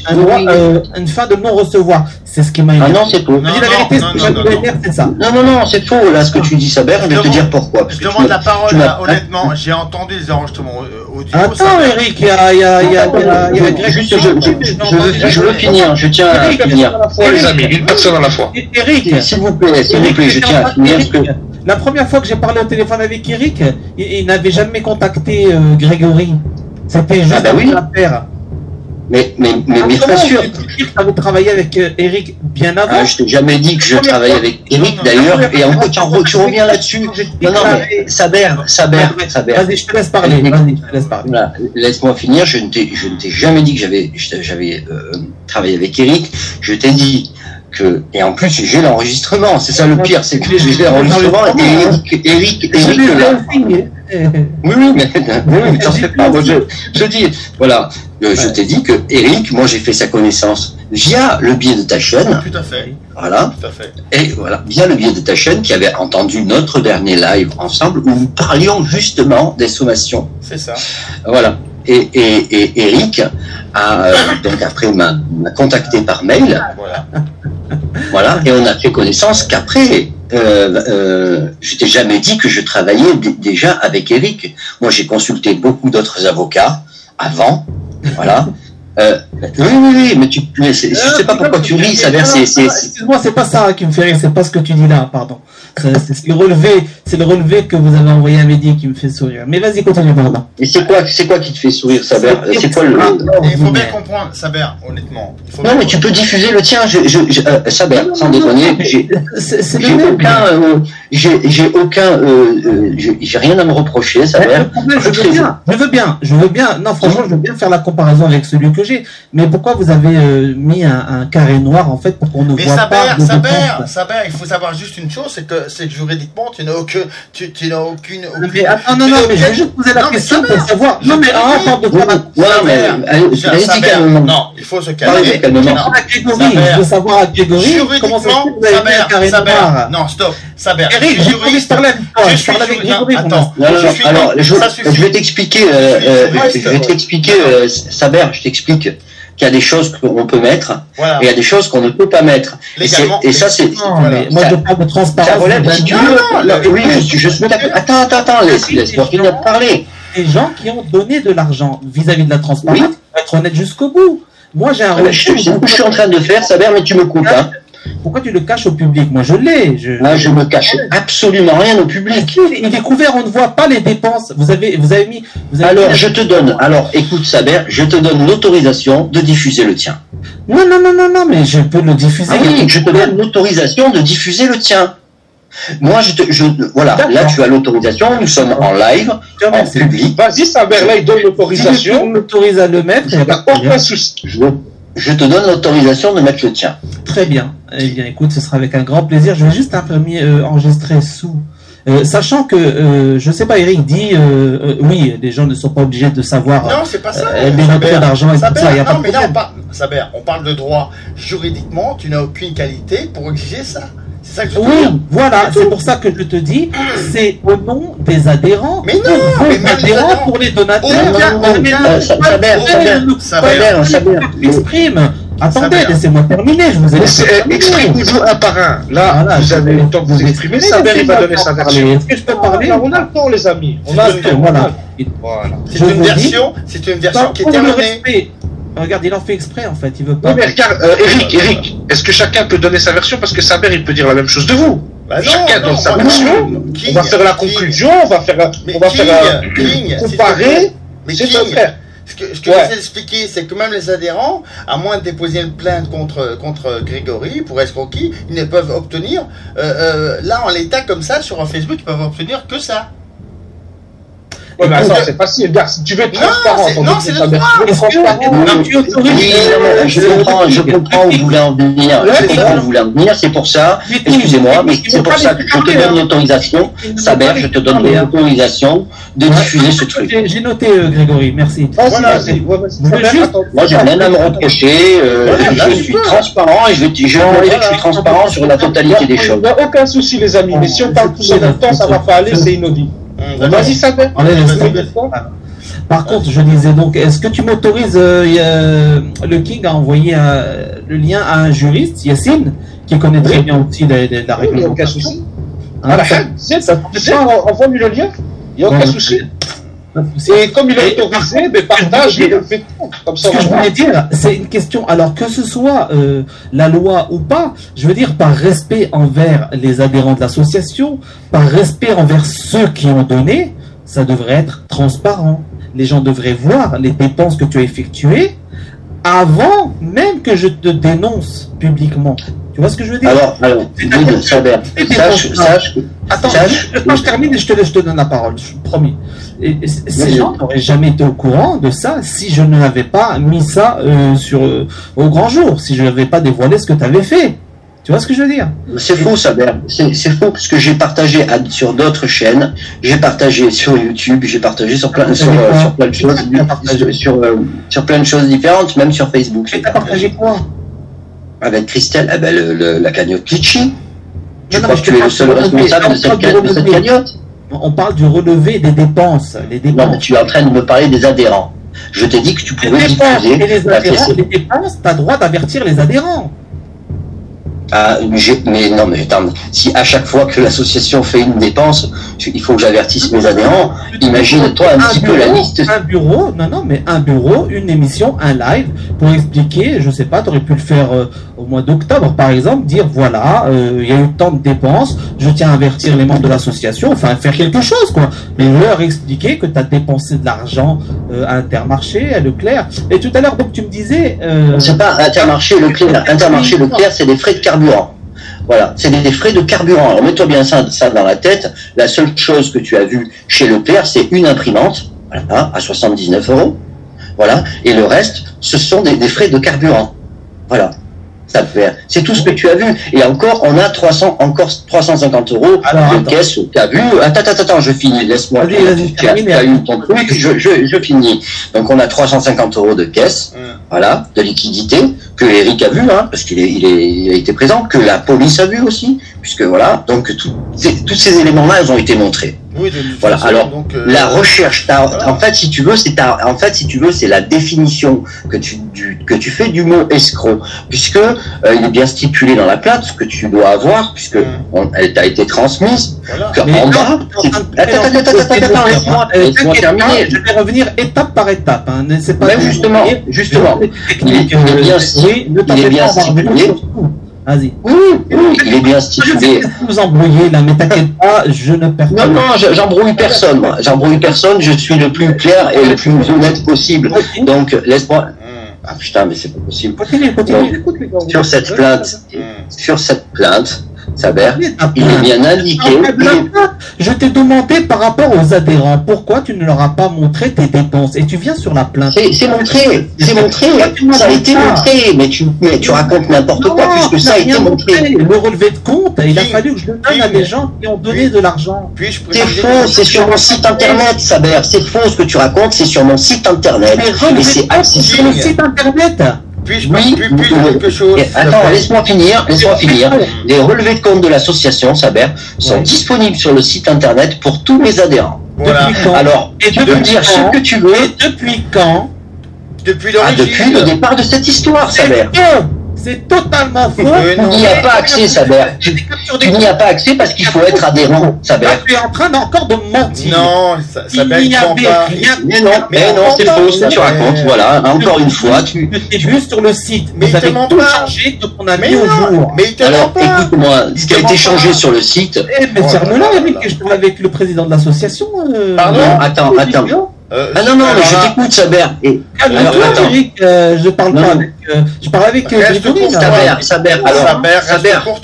une fin de non-recevoir. C'est ce qui m'a Ah non, c'est faux. Je dis la vérité, ce que je voulais dire, c'est ça. Non, c'est faux, là, ce que tu dis, Saber, je vais te dire pourquoi. Je demande la parole, là, honnêtement, j'ai entendu les enregistrements audio. Attends, Eric, il y a Greg. Juste, je veux finir, je tiens à finir. Les amis, une personne à la fois. Eric, S'il vous plaît, je tiens à finir. La première fois que j'ai parlé au téléphone avec Eric, il n'avait jamais contacté Grégory. C'était juste oui. l'affaire. Mais bien sûr. Tu avais travaillé avec Eric bien avant. Je t'ai jamais dit que je travaillais avec Eric d'ailleurs, et en fait, tu reviens là-dessus. Non, mais Saber. Vas-y, je te laisse parler. Voilà, laisse-moi finir. Je ne t'ai jamais dit que j'avais travaillé avec Eric. Je t'ai dit que, et en plus j'ai l'enregistrement. C'est ça le pire, c'est que j'ai l'enregistrement et Eric là. Oui, mais t'en fais pas. Moi, je dis, voilà, je t'ai dit que Eric, moi j'ai fait sa connaissance via le biais de ta chaîne. Tout à fait. Voilà. Tout à fait. Et voilà, via le biais de ta chaîne qui avait entendu notre dernier live ensemble où nous parlions justement des sommations. C'est ça. Voilà. Et Eric a donc après m'a contacté par mail. Voilà. Et on a fait connaissance qu'après. Je t'ai jamais dit que je travaillais déjà avec Eric. Moi, j'ai consulté beaucoup d'autres avocats avant. Voilà. Oui, mais je sais pas pourquoi tu ris, ça c'est. Excuse-moi, c'est pas ça qui me fait rire, c'est pas ce que tu dis là, pardon. C'est le relevé que vous avez envoyé à Mehdi qui me fait sourire. Mais vas-y, continue, pardon. Et c'est quoi qui te fait sourire, Saber? C'est quoi le. Il faut bien comprendre, Saber, honnêtement. Non, mais tu peux diffuser le tien, Saber, sans déconner. J'ai rien à me reprocher, Saber. Je veux bien. Non, franchement, je veux bien faire la comparaison avec celui que j'ai. Mais pourquoi vous avez mis un carré noir en fait pour qu'on ne voit pas? Mais Saber, il faut savoir juste une chose, c'est que juridiquement, tu n'as aucune. Mais attends, non, mais je vais juste poser la question pour savoir. Non, mais parle de quoi? Non, il faut se calmer. Je veux savoir à Grégory comment ça se fait que vous avez mis un carré noir. Non, stop. Saber. Eric, j'ai envie de parler avec toi. Je parle avec Grégory. Attends, alors, je vais t'expliquer, Saber, je t'explique qu'il y a des choses qu'on peut mettre et il y a des choses qu'on ne peut pas mettre. Et ça, c'est. Moi, je parle de transparence. Ça relève, si tu veux. Oui, je suis. Attends, laisse-moi finir de parler. Des gens qui ont donné de l'argent vis-à-vis de la transparence, pour être honnête jusqu'au bout. Moi, j'ai un rôle. Je suis en train de faire, Saber, mais tu me coupes, hein. Pourquoi tu le caches au public? Moi, je l'ai. Je me cache absolument rien au public. Il est découvert, on ne voit pas les dépenses. Vous avez mis. Alors, écoute, Saber, je te donne l'autorisation de diffuser le tien. Non, mais je peux le diffuser. Ah oui, je te donne l'autorisation de diffuser le tien. Moi, voilà, là, tu as l'autorisation, nous sommes en live, en public. Vas-y, Saber, là, il donne l'autorisation. On m'autorise à le mettre. Il n'y a aucun souci. Je te donne l'autorisation de mettre le tien. Très bien. Eh bien, écoute, ce sera avec un grand plaisir. Je vais juste enregistrer sous. Sachant que, je sais pas, Eric dit, oui, les gens ne sont pas obligés de savoir non, c'est pas ça, les rentrées d'argent et tout ça. Y a pas de problème. Saber, on parle de droit. Juridiquement, tu n'as aucune qualité pour exiger ça. C'est ça que je oui, voilà, c'est pour ça que je te dis, c'est au nom des adhérents. Mais non, mais même adhérents pour les donateurs. Saber, exprime. Attendez, laissez-moi terminer, je vous ai laissé. Exprimez-vous un par un. Là, vous avez le temps de vous exprimer. Saber, il va donner sa version. Est-ce que je peux parler? On a le temps, les amis. On a le temps. Voilà. C'est une version qui est terminée. Regarde, il en fait exprès en fait, il veut pas. Oui, mais regarde, Eric, est-ce que chacun peut donner sa version? Parce que Saber, il peut dire la même chose de vous. Chacun donne sa version. On va faire la conclusion, on va faire comparer. Mais c'est ton frère. Ce que j'essaie d'expliquer, c'est que même les adhérents, à moins de déposer une plainte contre Grégory pour escroquerie, ils ne peuvent obtenir, là en l'état comme ça, sur un Facebook, ils peuvent obtenir que ça. Ouais, mais attends, c'est facile. Si tu veux être transparent, non, c'est le droit. Je comprends où vous voulez en venir. C'est pour ça, excusez-moi, mais c'est pour ça que je te donne l'autorisation. Saber, je te donne l'autorisation de diffuser ce truc. J'ai noté, Grégory, merci. Moi, j'ai rien à me reprocher. Je suis transparent et je vais montrer que je suis transparent sur la totalité des choses. Il n'y a aucun souci, les amis. Mais si on parle tout en même temps, ça va pas aller, c'est inaudible. Vas-y, Saber. Par contre, je disais donc, est-ce que tu m'autorises, le King, à envoyer le lien à un juriste, Yassine, qui connaît très bien aussi la Il n'y a réglementation. aucun souci. Hein, Envoie-lui le lien. Il n'y a aucun souci. Et comme il est autorisé, mais partage et fait tout. Comme ça, Ce que je voulais dire, c'est une question. Alors que ce soit la loi ou pas, je veux dire par respect envers les adhérents de l'association, par respect envers ceux qui ont donné, ça devrait être transparent. Les gens devraient voir les dépenses que tu as effectuées avant même que je te dénonce publiquement. Tu vois ce que je veux dire? Alors, Saber, Attends, je termine et je te donne la parole, promis. Ces gens n'auraient jamais été au courant de ça si je n'avais pas mis ça au grand jour, si je n'avais pas dévoilé ce que tu avais fait. Tu vois ce que je veux dire? C'est faux, Saber. C'est faux parce que j'ai partagé sur d'autres chaînes, j'ai partagé sur YouTube, j'ai partagé sur plein de choses, sur plein de choses différentes, même sur Facebook. Et t'as partagé quoi? Avec Christelle, la cagnotte Litchi. Tu crois que tu es le seul responsable de cette cagnotte? On parle du relevé des dépenses. Non, mais tu es en train de me parler des adhérents. Je t'ai dit que tu pouvais diffuser les dépenses, tu as droit d'avertir les adhérents. Ah, mais non, mais attends, si à chaque fois que l'association fait une dépense, il faut que j'avertisse mes adhérents, imagine-toi un petit peu la liste. Un bureau, un bureau, une émission, un live, pour expliquer, je sais pas, tu aurais pu le faire au mois d'octobre, par exemple, dire voilà, il y a eu tant de dépenses, je tiens à avertir les membres de l'association, enfin, faire quelque chose, quoi. Mais leur expliquer que tu as dépensé de l'argent à Intermarché, à Leclerc. Et tout à l'heure, donc, tu me disais... C'est pas Intermarché, Leclerc. Intermarché, Leclerc, c'est des frais de carburant. Voilà, c'est des frais de carburant. Alors mets-toi bien ça dans la tête. La seule chose que tu as vue chez Leclerc, c'est une imprimante, voilà, à 79 €. Voilà, et le reste, ce sont des frais de carburant. Voilà, ça fait. C'est tout ce que tu as vu. Et encore, on a 350 € de caisse. Tu as vu? Attends, je finis. Laisse-moi. Tu as eu ton truc. Je finis. Donc on a 350 € de caisse, voilà, de liquidité que Eric a vu, hein, parce qu'il a été présent, que la police a vu aussi, puisque voilà. Donc tous ces éléments-là, ils ont été montrés. Oui, voilà. Alors donc, la recherche, voilà. En fait, si tu veux, c'est la définition que tu fais du mot escroc, puisque il est bien stipulé dans la plainte ce que tu dois avoir, puisque elle t'a été transmise. Voilà. En bas. Attends, laisse-moi terminer. Je vais revenir étape par étape. Hein. C'est pas justement. Il est bien stipulé. Vas-y. Oui, il est bien stipulé. Vous embrouillez là, mais t'inquiète pas, je ne perds pas. Non, j'embrouille personne. Moi. J'embrouille personne. Je suis le plus clair et le plus honnête possible. Donc, laisse-moi. Ah putain, mais c'est pas possible. Continue. Sur cette plainte, Saber, il est bien indiqué. Je t'ai demandé par rapport aux adhérents, pourquoi tu ne leur as pas montré tes dépenses? Et tu viens sur la plainte. C'est montré. Ça a été montré, mais tu racontes n'importe quoi puisque ça a été montré. Le relevé de compte, il a fallu que je le donne à des gens qui ont donné de l'argent. C'est faux, c'est sur mon site internet, Saber. C'est faux ce que tu racontes, c'est sur mon site internet. Et c'est accessible. Sur le site internet. Puis-je quelque chose? Attends, laisse-moi finir. Les relevés de compte de l'association Saber sont disponibles sur le site internet pour tous mes adhérents. Voilà. Alors, tu peux dire ce que tu veux. Et depuis quand? Depuis l'origine. Depuis le départ de cette histoire, Saber. C'est totalement faux. Tu n'y as pas accès, Saber. Tu n'y as pas accès parce qu'il faut être adhérent, Saber. Tu es en train encore de mentir. Non, Saber, il ment pas. Mais non, c'est faux ce que tu racontes. Voilà, encore une fois, tu es juste sur le site. Mais vous avez tout changé de qu'on a mis au jour. Mais il te ment pas. Écoute-moi, ce qui a été changé sur le site. Mais ferme-la, Eric, que je parle avec le président de l'association. Pardon, attends. Non, mais je t'écoute, Saber. Alors, Eric, je parle pas avec. Je parle avec Grégory. Saber,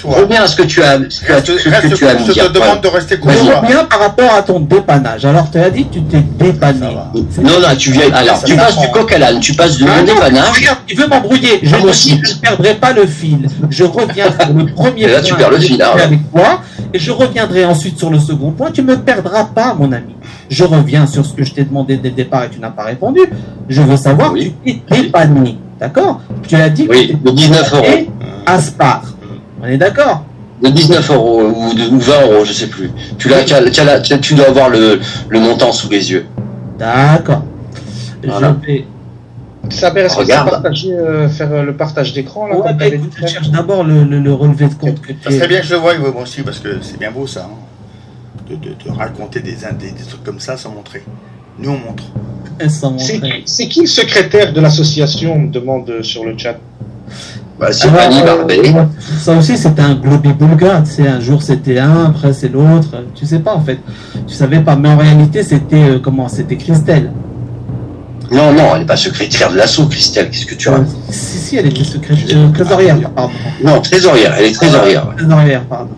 reviens à ce que tu as mis. Je te demande de rester courtois. Je reviens par rapport à ton dépannage. Alors, tu as dit que tu t'es dépanné. Non, tu viens. Alors, tu passes du coq à l'âne, tu passes de mon dépannage. Regarde, tu veux m'embrouiller. Je ne perdrai pas le fil. Je reviens sur le premier point. Là, tu perds le fil. Avec moi. Et je reviendrai ensuite sur le second point. Tu me perdras pas, mon ami. Je reviens sur ce que je t'ai demandé dès le départ et tu n'as pas répondu. Je veux savoir que tu t'es dépanné. D'accord? Tu as dit que de 19 € à Spar. On est d'accord? De 19 € ou 20 €, je sais plus. Tu dois avoir le montant sous les yeux. D'accord. Voilà. Je vais... Saber, est-ce que tu Regarde. faire le partage d'écran là, Ouais, comme bah, t'avais écoute, dit, je frère cherche d'abord le relevé de compte que Ça serait bien que je le voie, moi aussi, parce que c'est bien beau ça. Hein. De raconter des trucs comme ça sans montrer. Nous, on montre. sans montrer. C'est qui le secrétaire de l'association, on me demande sur le chat. Bah, c'est Fanny Barbet. Ça aussi, c'était un globi-boulga. Tu sais, un jour c'était un, après c'est l'autre. Tu sais pas en fait. Tu savais pas. Mais en réalité, c'était comment? C'était Christelle. Non, non, elle n'est pas secrétaire de l'assaut, Christelle. Qu'est-ce que tu as? Si, elle était trésorière, pardon. Non, trésorière, elle est trésorière. Ouais. Trésorière, pardon.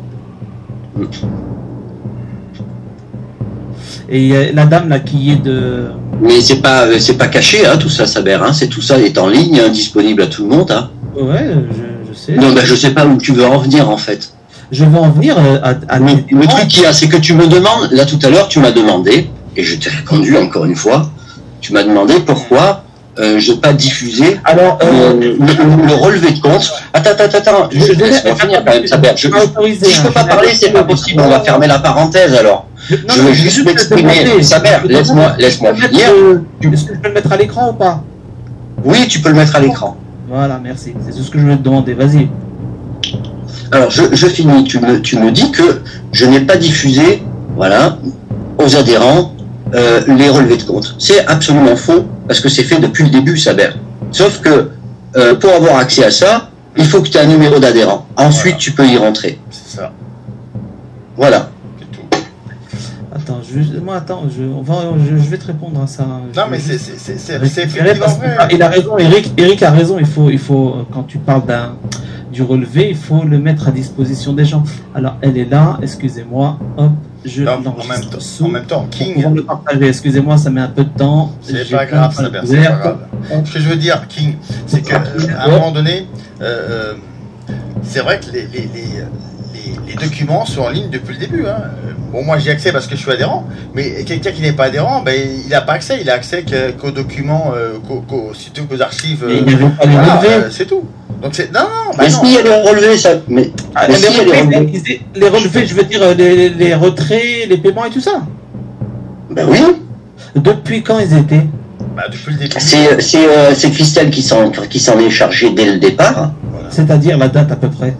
Et la dame là qui est de... Mais c'est pas caché, hein, tout ça, Saber. Hein, c'est tout ça est en ligne, hein, disponible à tout le monde. Hein. Ouais, je sais. Non, ben je sais pas où tu veux en venir en fait. Je veux en venir à Le truc qu'il y a, c'est que tu me demandes, là tout à l'heure, tu m'as demandé, et je t'ai répondu encore une fois, tu m'as demandé pourquoi je n'ai pas diffusé le relevé de compte. Attends, laisse-moi finir quand même, Saber. Si je peux pas parler, c'est pas possible, on va fermer la parenthèse alors. Je veux juste m'exprimer. Saber, laisse-moi finir. Est-ce que je peux le mettre à l'écran ou pas? Oui, tu peux le mettre à l'écran. Voilà, merci. C'est tout ce que je voulais te demander. Vas-y. Alors, je finis. Tu me dis que je n'ai pas diffusé, voilà, aux adhérents les relevés de compte. C'est absolument faux, parce que c'est fait depuis le début, Saber. Sauf que, pour avoir accès à ça, il faut que tu aies un numéro d'adhérent. Ensuite, voilà. Tu peux y rentrer. C'est ça. Voilà. Attends, je vais te répondre à ça. Non, mais c'est effectivement vrai. Il a raison, Eric a raison. Il faut quand tu parles du relevé, il faut le mettre à disposition des gens. Alors, elle est là, excusez-moi, hop, en même temps, King. On va le partager, excusez-moi, ça met un peu de temps. C'est pas grave, c'est pas grave. Ce que je veux dire, King, c'est qu'à un moment donné, c'est vrai que les documents sont en ligne depuis le début. Hein. Bon, moi j'y ai accès parce que je suis adhérent, mais quelqu'un qui n'est pas adhérent, ben, il n'a pas accès. Il a accès qu'aux documents, qu'aux archives. C'est tout. Donc c'est non. Mais s'il y a les relevés, ça. Mais les relevés, je veux dire les retraits, les paiements et tout ça. Ben oui. Depuis quand ils étaient? Depuis le début. C'est Christelle qui s'en est chargée dès le départ. Voilà. C'est-à-dire la date à peu près.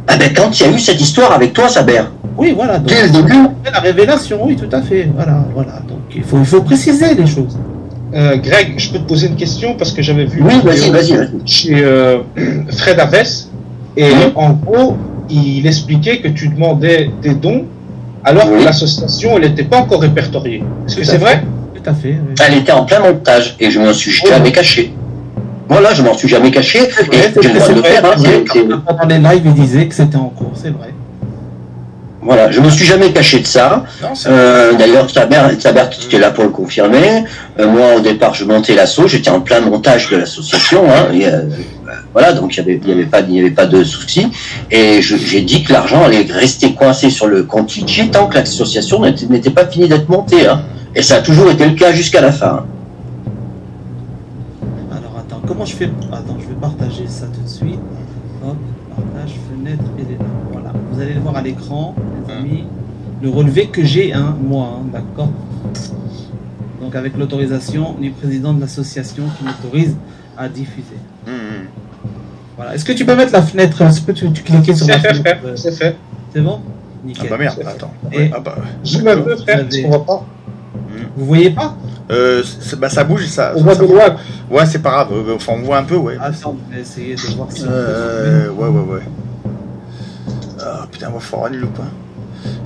Ah ben quand il y a eu cette histoire avec toi, Saber. Oui, voilà. Donc, dès le début. La révélation, oui, tout à fait. Voilà. Donc il faut préciser les choses. Greg, je peux te poser une question parce que j'avais vu. Oui, vas-y. Chez Fred Aves, et en gros, il expliquait que tu demandais des dons alors que l'association, elle n'était pas encore répertoriée. Est-ce que c'est vrai? Tout à fait. Oui. Elle était en plein montage et je m'en suis jamais caché. Voilà, je m'en suis jamais caché et j'ai le droit de le faire. Pendant les lives, il disait que c'était en cours, c'est vrai. Voilà, je me suis jamais caché de ça. D'ailleurs, Saber, tu étais là pour le confirmer. Moi, au départ, je montais l'assaut, j'étais en plein montage de l'association. Hein, voilà, donc il n'y avait pas de souci. Et j'ai dit que l'argent allait rester coincé sur le compte Litchi tant que l'association n'était pas finie d'être montée. Hein. Et ça a toujours été le cas jusqu'à la fin. Alors, attends, comment je fais? Attends, je vais partager ça tout de suite. Hop, partage, fenêtre, et voilà. Vous allez le voir à l'écran, les amis. Le relevé que j'ai, moi, d'accord. Donc avec l'autorisation du président de l'association qui m'autorise à diffuser. Voilà. Est-ce que tu peux mettre la fenêtre? Est-ce que tu cliquer sur la fenêtre? C'est fait. C'est bon? Nickel. Ah bah merde, attends. Zoom un peu, frère, parce qu'on voit pas. Vous voyez pas? Ça bouge, ça. On voit de loin. Ouais, c'est pas grave. Enfin, on voit un peu, ouais. Attends, on va essayer de voir si. Ouais. Ah putain, on va falloir une loupe.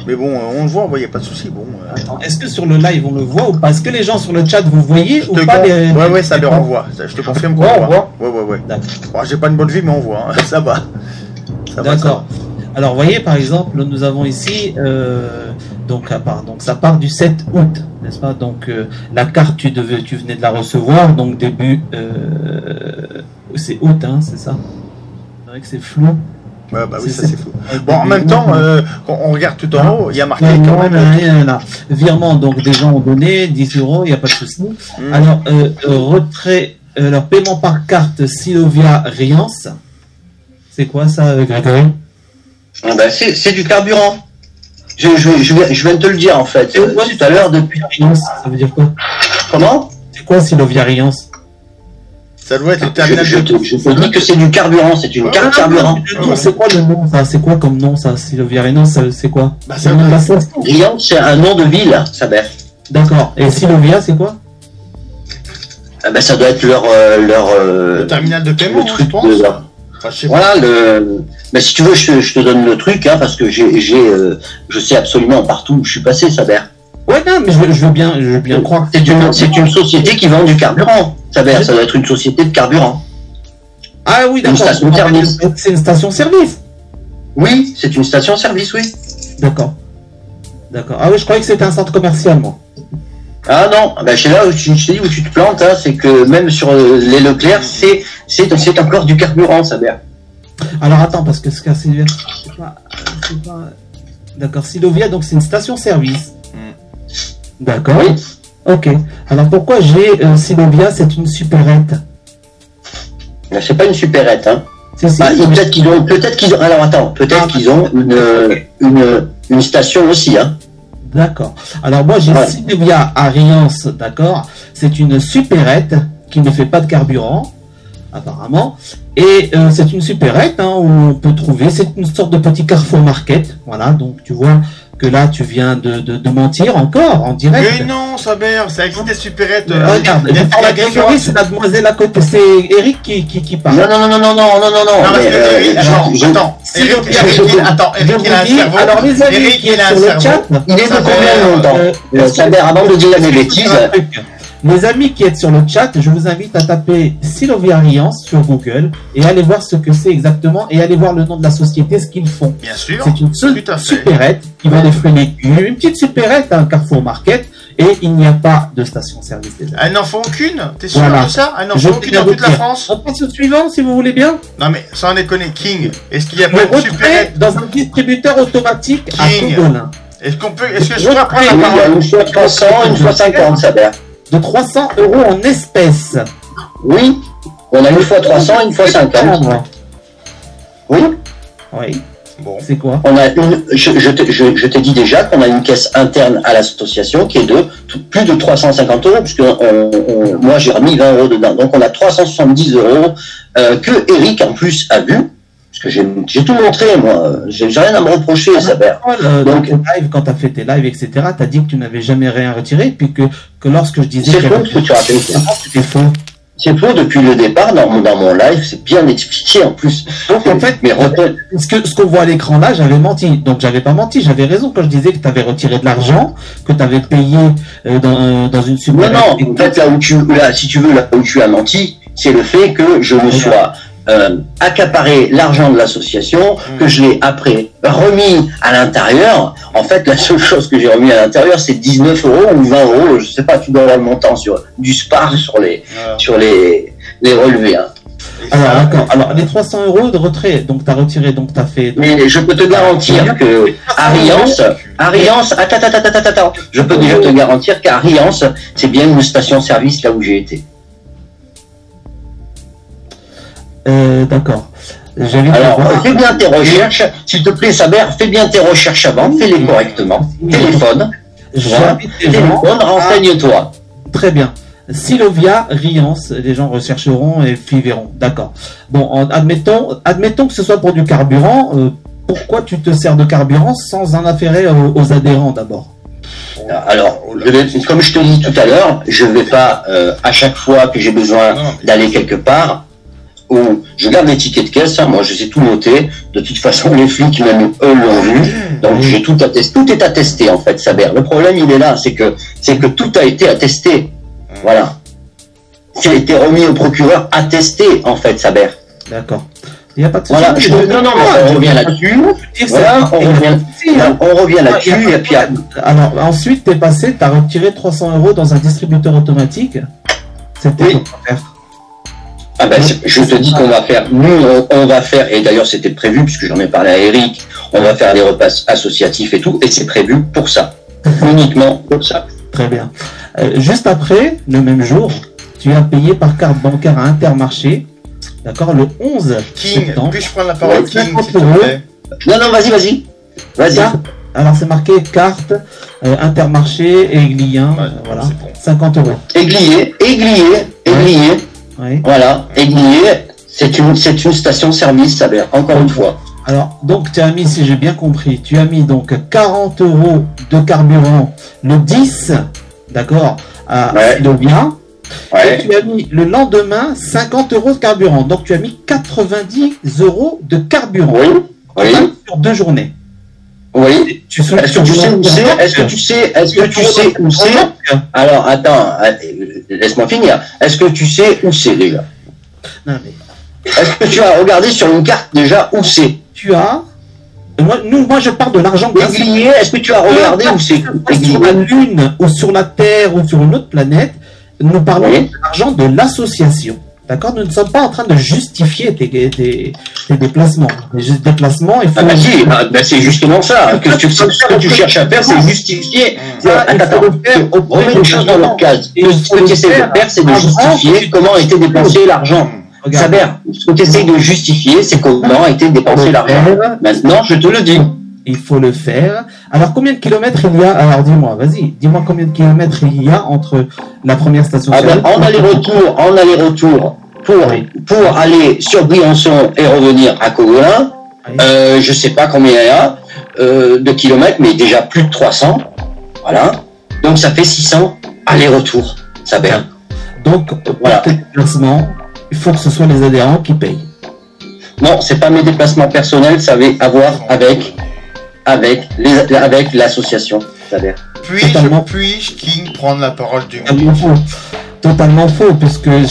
Mais bon, on le voit, il n'y a pas de souci. Bon. Attends, est-ce que sur le live on le voit ou pas? Est-ce que les gens sur le chat vous voyez ou pas? Ouais, ça leur envoie. Je te confirme qu'on voit. Ouais. Bon, j'ai pas une bonne vue, mais on voit. Hein. Ça va. D'accord. Alors, vous voyez, par exemple, nous avons ici, donc ça part du 7 août, n'est-ce pas? Donc, la carte, tu venais de la recevoir, donc début, c'est août, hein, c'est ça? C'est vrai que c'est flou. Ouais, bah oui, ça c'est flou. Bon, en même temps, quand on regarde tout en haut, il y a marqué quand même. Virement, donc des gens ont donné 10 €, il n'y a pas de souci. Alors, retrait, leur paiement par carte Synovia Riance. C'est quoi ça, Grégory? C'est du carburant. Je viens de te le dire en fait. Tout à l'heure depuis. Ça veut dire quoi? Comment? C'est quoi, Silovia Riance? Ça doit être le terminal Je te dis que c'est du carburant, c'est une carte carburant. C'est quoi le nom, ça? C'est quoi comme nom, ça? Silovia Riance, c'est quoi? Bah, C'est le nom de la station. Riance, c'est un nom de ville, Saber. D'accord. Et Silovia, c'est quoi? Ah ben, ça doit être leur le terminal de paiement, le truc je pense. de- Enfin, je sais pas. Voilà, mais si tu veux, je te donne le truc, hein, parce que je sais absolument partout où je suis passé, Saber. Ouais, non, mais je veux bien croire. C'est une société qui vend du carburant, Saber. Ça doit être une société de carburant. Ah oui, d'accord. Une station-service. C'est une station-service. Oui, c'est une station-service, oui. D'accord. D'accord. Ah oui, je croyais que c'était un centre commercial, moi. Ah non, ben, c'est là où je te dis où tu te plantes, hein, c'est que même sur les Leclerc, c'est encore du carburant, Saber. Alors attends, parce que ce cas, c'est pas... D'accord, Silovia, donc c'est une station-service. D'accord. Oui. Ok. Alors pourquoi j'ai Silovia, c'est une supérette? Ben, c'est pas une supérette, hein. C'est Ah, peut-être qu'ils ont, alors attends, peut-être qu'ils ont une station aussi, hein. D'accord. Alors moi j'ai Ouais. Silovia à Riance, d'accord. C'est une supérette qui ne fait pas de carburant, apparemment. Et c'est une supérette hein, où on peut trouver, c'est une sorte de petit Carrefour Market. Voilà, donc tu vois que là tu viens de mentir encore en direct. Mais non, Saber, ça existe des supérettes. Regarde, je parle à Grégory, c'est la demoiselle à côté, c'est Eric qui parle. Non. Non, parce mais, que Eric, attends, Eric, il a un cerveau. Alors les amis Eric, qui il est a sur un le cerveau. chat, il est de combien longtemps Saber, avant de dire mes bêtises, les amis qui êtes sur le chat, je vous invite à taper Silovia Riance sur Google et aller voir ce que c'est exactement et aller voir le nom de la société, ce qu'ils font. Bien sûr. C'est une seule Tout à fait. supérette qui vend des fruits et légumes, une petite supérette à un Carrefour Market et il n'y a pas de station-service. Elles n'en font aucune. T'es sûr Voilà. de ça? Elles n'en Je font aucune viens dans de toute la dire. France? On passe au suivant si vous voulez bien. Non mais sans déconner, King, est-ce qu'il y a Le pas de retrait supérette? dans un distributeur automatique à King. Cogolin. Est-ce que je peux prendre oui, la il y a parole? une fois 300, une fois 50, Saber. De 300 € en espèces. Oui, on a une fois 300, une fois 50. Oui, Oui, Bon. c'est quoi? on a je t'ai dit déjà qu'on a une caisse interne à l'association qui est de plus de 350 €, puisque moi j'ai remis 20 € dedans. Donc on a 370 € que Eric en plus a vu, parce que j'ai tout montré, moi. J'ai rien à me reprocher, Saber. Dans Donc- tes lives, quand tu as fait tes lives, etc., tu as dit que tu n'avais jamais rien retiré, puis que lorsque je disais C'est qu'il y faux avait- ce que tu racontes. c'était faux. C'est faux depuis le départ, dans mon live, c'est bien expliqué en plus. Donc en fait, Mais retourne- ce qu'on voit à l'écran là, j'avais menti. Donc j'avais pas menti, j'avais raison quand je disais que tu avais retiré de l'argent, que tu avais payé dans une non, super. non, en fait, si tu veux, là où tu as menti, c'est le fait que je me sois accaparé l'argent de l'association, que je l'ai après remis à l'intérieur. En fait, la seule chose que j'ai remis à l'intérieur, c'est 19 € ou 20 €, je sais pas, tu dois avoir le montant sur du SPAR sur les relevés. Hein. Alors d'accord. Alors les 300 € de retrait, donc tu as retiré, donc tu as fait. Mais je peux te garantir que Riance, attends, je peux déjà te garantir qu'à Riance, c'est bien une station-service là où j'ai été. D'accord. J'avais Alors, fais bien tes recherches, s'il te plaît, Saber, fais bien tes recherches avant, fais-les correctement. Téléphone, j'invite les gens téléphone, renseigne-toi. Très bien. Silovia, Riance, les gens rechercheront et puis verront. D'accord. Bon, admettons que ce soit pour du carburant. Pourquoi tu te sers de carburant sans en affairer aux adhérents d'abord? Alors, comme je te dis tout à l'heure, je ne vais pas, à chaque fois que j'ai besoin d'aller quelque part, où je garde les tickets de caisse, hein, moi je sais tout noter. De toute façon, les flics, même eux l'ont vu. Donc j'ai tout attesté. Tout est attesté en fait, Saber. Le problème, il est là, c'est que tout a été attesté. Voilà. Ça a été remis au procureur attesté en fait, Saber. D'accord. Il n'y a pas de Voilà. souci. Non, mais on revient là-dessus. Voilà, on revient là-dessus. Et puis, alors ensuite, tu es passé, tu as retiré 300 € dans un distributeur automatique. C'était Oui. pour faire. ah ben, je te dis qu'on va faire, on va faire, et d'ailleurs c'était prévu, puisque j'en ai parlé à Eric, on va faire des repas associatifs et tout, et c'est prévu pour ça. Uniquement pour ça. Très bien. Juste après, le même jour, tu as payé par carte bancaire à Intermarché. D'accord, le 11 King, septembre. puis-je prendre la parole, King, s'il te €. plaît? Non, vas-y. Vas-y. Alors c'est marqué carte, Intermarché et Aiglien, Ouais, voilà, c'est bon. 50 euros. Aiguillé. Oui. Voilà, Aiguillé, c'est une station-service, ça veut encore une fois. Alors, donc, tu as mis, si j'ai bien compris, tu as mis donc 40 euros de carburant le 10, d'accord, à Silovia. Ouais. Et tu as mis le lendemain 50 euros de carburant. Donc, tu as mis 90 euros de carburant. Oui. Sur 2 journées. Oui. Est-ce que tu sais où c'est? Est-ce que tu sais où c'est? Alors, attends, laisse-moi finir. Est-ce que tu sais où c'est déjà? Non, mais... Est-ce que tu as regardé sur une carte déjà où c'est? Tu as... Moi, je parle de l'argent Aiguillé, est-ce que tu as regardé où c'est? Sur la Lune, ou sur la Terre, ou sur une autre planète, nous parlons de l'argent de l'association. D'accord? Nous ne sommes pas en train de justifier tes déplacements. Les déplacements, il faut... c'est justement ça. Ce que tu cherches à faire, c'est justifier. Attends, remets les choses dans leur case. Ce que tu essaies de faire, c'est de justifier comment a été dépensé l'argent. Saber, ce que tu essaies de justifier, c'est comment a été dépensé l'argent. Maintenant, je te le dis. Il faut le faire. Alors, combien de kilomètres il y a? Alors, dis-moi, vas-y. Dis-moi combien de kilomètres il y a entre la première station service. En aller-retour, pour aller sur Briançon et revenir à Cogolin, je sais pas combien il y a de kilomètres, mais déjà plus de 300. Voilà. Donc, ça fait 600 aller-retour. Saber. Donc, voilà. Tes déplacements, il faut que ce soit les adhérents qui payent. Non, c'est pas mes déplacements personnels, ça avait à voir avec l'association. Puis-je, King, prendre la parole du monde? Totalement faux, puisque mais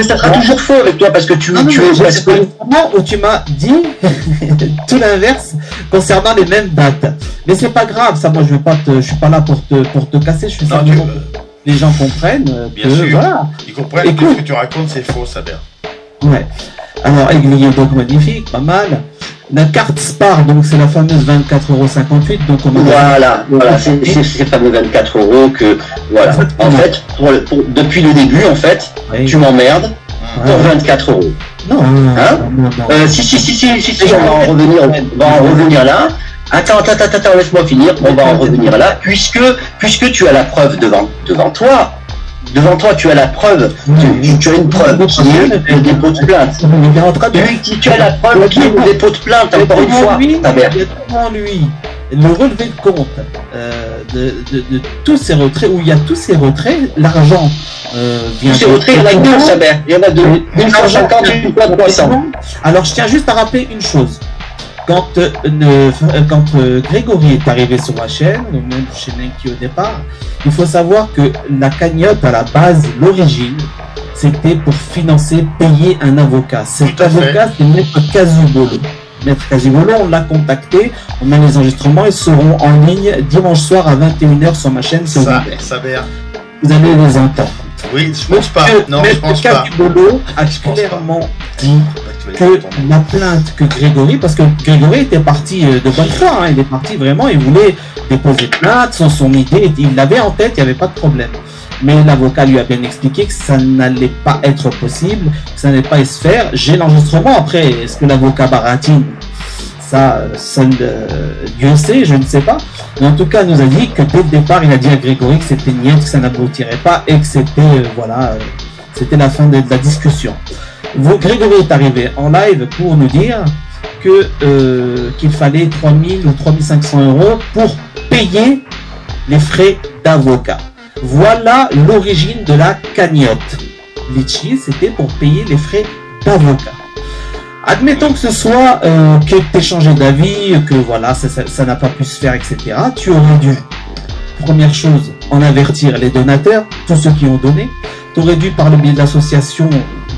ça sera toujours faux avec toi, parce que tu es... Où tu m'as dit tout l'inverse concernant les mêmes dates. Mais c'est pas grave, ça, moi, je suis pas là pour te casser, je suis simplement pour que les gens comprennent. Bien sûr, voilà. Ils comprennent que ce que tu racontes, c'est faux, ça bien. Ouais. Alors, Aiguillé, donc magnifique, pas mal. La carte Spar, donc c'est la fameuse 24,58 €. Donc voilà, c'est ces fameux 24 € que, voilà. En fait, depuis le début, en fait, tu m'emmerdes pour 24 €. Non, Si, on va en revenir là. Attends, laisse-moi finir, on va en revenir là, puisque tu as la preuve devant toi. Devant toi, tu as la preuve, tu as une preuve qui est le dépôt de plainte. Tu as la preuve qui est le dépôt de plainte, encore une fois. Il y a devant lui le relevé de compte de tous ces retraits, où il y a tous ces retraits, l'argent vient... Tous ces retraits, il y en a deux, Saber. Il y en a deux. Une fois 50, une fois 300. Alors, je tiens juste à rappeler une chose. Quand Grégory est arrivé sur ma chaîne, ou même chez Nenki au départ, il faut savoir que la cagnotte, à la base, l'origine, c'était pour payer un avocat. Cet avocat, c'est Maître Casubolo. Maître Casubolo, on l'a contacté, on a les enregistrements, ils seront en ligne dimanche soir à 21 h sur ma chaîne. Ça vous allez les entendre. Oui, je pense pas. Non, je pense pas. Casubolo a clairement dit que la plainte que Grégory, parce que Grégory était parti de bonne foi, il est parti vraiment, il voulait déposer plainte, son idée, il l'avait en tête, il n'y avait pas de problème. Mais l'avocat lui a bien expliqué que ça n'allait pas être possible, que ça n'allait pas se faire. J'ai l'enregistrement, après, est-ce que l'avocat baratine? Ça Dieu sait, je ne sais pas. Mais en tout cas, il nous a dit que dès le départ, il a dit à Grégory que c'était niette, que ça n'aboutirait pas et que c'était, c'était la fin de la discussion. Grégory est arrivé en live pour nous dire qu'il fallait 3000 ou 3500 € pour payer les frais d'avocat. Voilà l'origine de la cagnotte. Litchi, c'était pour payer les frais d'avocat. Admettons que ce soit que tu aies changé d'avis, que voilà, ça n'a pas pu se faire, etc. Tu aurais dû, première chose, en avertir les donateurs, tous ceux qui ont donné. Tu aurais dû, par le biais de l'association,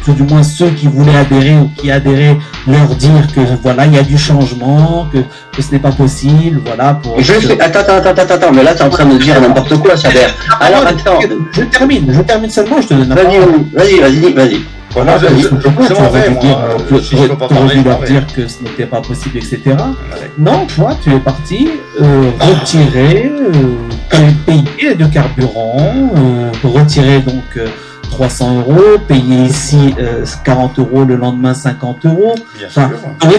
du moins ceux qui voulaient adhérer ou qui adhéraient, leur dire que voilà, il y a du changement, que ce n'est pas possible, voilà. Attends, mais là tu es en train de dire n'importe quoi, Saber. Alors attends. Je termine seulement, je te donne la parole. Vas-y. Voilà, tu aurais dû leur dire que ce n'était pas possible, etc. Non, toi, tu es parti retirer, payer de carburant, retirer donc 300 €, payer ici 40 € le lendemain 50 €. Enfin, t'aurais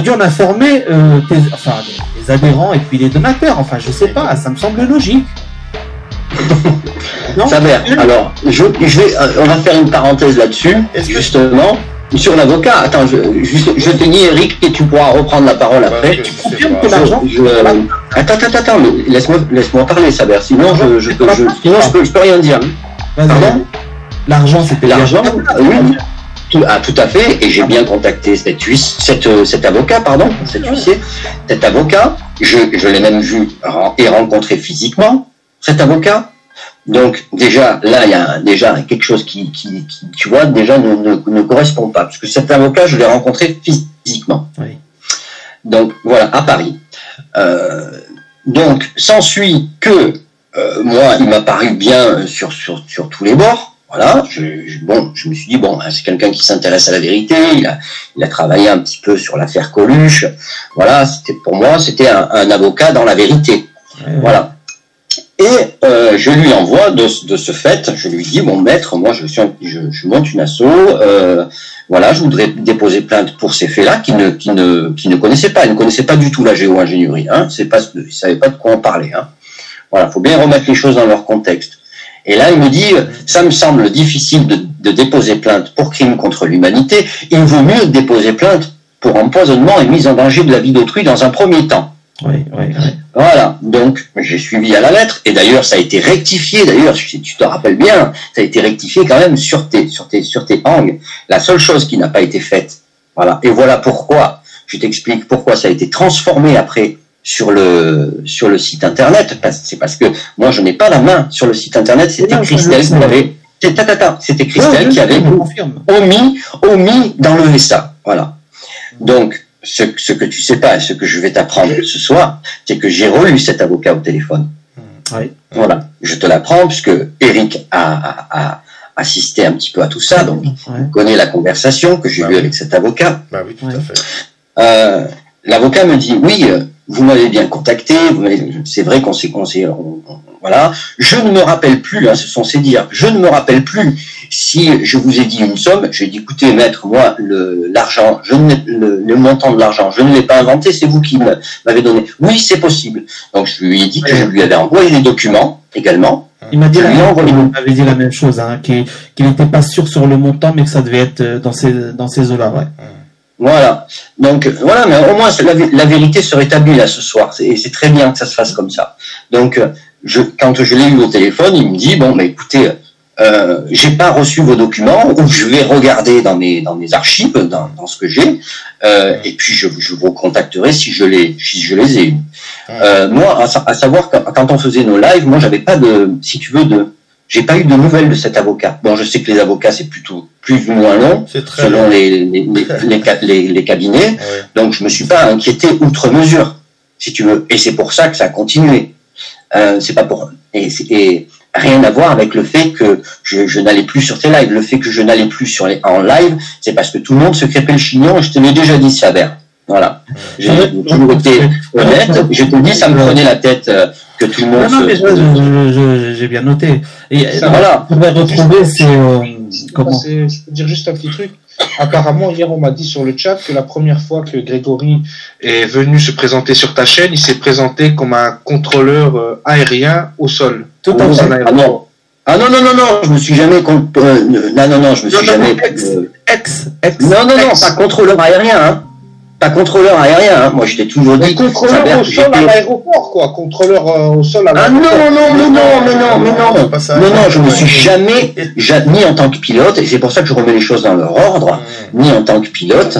dû en informer les les adhérents et puis les donateurs. Enfin, je sais pas, ça me semble logique. Non, Saber, alors, on va faire une parenthèse là-dessus, justement, sur l'avocat. Attends, je te dis, Eric, et tu pourras reprendre la parole après. Tu confirmes que l'argent... Attends, laisse-moi parler, Saber, sinon je peux rien dire. Pardon ? L'argent, c'était l'argent. Oui. Tout à fait, et j'ai bien contacté cet avocat, cet huissier, cet avocat, je l'ai même vu et rencontré physiquement, cet avocat. Donc déjà, là, il y a déjà quelque chose qui tu vois, déjà ne correspond pas, parce que cet avocat, je l'ai rencontré physiquement. Oui. Donc voilà, à Paris. Donc s'ensuit que moi, il m'a paru bien sur tous les bords. Voilà, je me suis dit, bon, c'est quelqu'un qui s'intéresse à la vérité, il a travaillé un petit peu sur l'affaire Coluche, voilà, pour moi, c'était un avocat dans la vérité, voilà. Et je lui envoie de ce fait, je lui dis, bon maître, moi je monte une asso, voilà, je voudrais déposer plainte pour ces faits-là qu'il ne connaissait pas, il ne connaissait pas du tout la géo-ingénierie, hein, il ne savait pas de quoi on parlait, hein. Voilà, faut bien remettre les choses dans leur contexte. Et là, il me dit, ça me semble difficile de déposer plainte pour crime contre l'humanité. Il vaut mieux déposer plainte pour empoisonnement et mise en danger de la vie d'autrui dans un premier temps. Oui. Voilà. Donc, j'ai suivi à la lettre. Et d'ailleurs, ça a été rectifié. D'ailleurs, si tu te rappelles bien, ça a été rectifié quand même sur tes angles. La seule chose qui n'a pas été faite. Voilà. Et voilà pourquoi. Je t'explique pourquoi ça a été transformé après sur le site internet, c'est parce que moi je n'ai pas la main sur le site internet, c'était Christelle qui avait c'était Christelle qui avait omis dans le SA, voilà. Donc ce que tu sais pas et ce que je vais t'apprendre ce soir, c'est que j'ai relu cet avocat au téléphone. Oui. Voilà, je te l'apprends puisque Eric a assisté un petit peu à tout ça, donc il connaît la conversation que j'ai eue avec cet avocat. Bah oui, tout à fait. L'avocat me dit oui. Vous m'avez bien contacté, c'est vrai qu'on s'est voilà. Je ne me rappelle plus, hein, ce sont ces dires, je ne me rappelle plus si je vous ai dit une somme. J'ai dit, écoutez, maître, moi, l'argent, le montant de l'argent, je ne l'ai pas inventé, c'est vous qui m'avez donné. Oui, c'est possible. Donc, je lui ai dit que je lui avais envoyé les documents également. Il m'a dit m'avait dit la même chose, hein, qu'il n'était pas sûr sur le montant, mais que ça devait être dans ces eaux-là, ouais. Voilà. Donc voilà, mais au moins la vérité se rétablit là ce soir. Et c'est très bien que ça se fasse comme ça. Donc quand je l'ai eu au téléphone, il me dit bon, écoutez, j'ai pas reçu vos documents, ou je vais regarder dans mes archives, dans ce que j'ai, et puis je vous contacterai si je les ai eus. Moi, à savoir quand on faisait nos lives, moi j'avais pas j'ai pas eu de nouvelles de cet avocat. Bon, je sais que les avocats, c'est plutôt plus ou moins long, selon les cabinets. Ouais. Donc, je me suis pas inquiété outre mesure, si tu veux. Et c'est pour ça que ça a continué. C'est pas pour... Et rien à voir avec le fait que je n'allais plus sur tes lives. Le fait que je n'allais plus en live, c'est parce que tout le monde se crêpait le chignon, et je te l'ai déjà dit, Saber. Voilà. J'ai toujours été honnête. Je te dis, ça me prenait la tête... que tout le monde. Non, mais j'ai bien noté. Et voilà. On va retrouver, comment je peux dire juste un petit truc. Apparemment, hier, on m'a dit sur le chat que la première fois que Grégory est venu se présenter sur ta chaîne, il s'est présenté comme un contrôleur aérien au sol. Tout à fait. Ah non, je me suis jamais Non, pas contrôleur aérien, hein. Pas contrôleur aérien, hein. Moi je t'ai toujours dit. Contrôleur au sol à l'aéroport, quoi. Contrôleur au sol à l'aéroport. Non, je ne suis jamais, ni en tant que pilote, et c'est pour ça que je remets les choses dans leur ordre, ni en tant que pilote,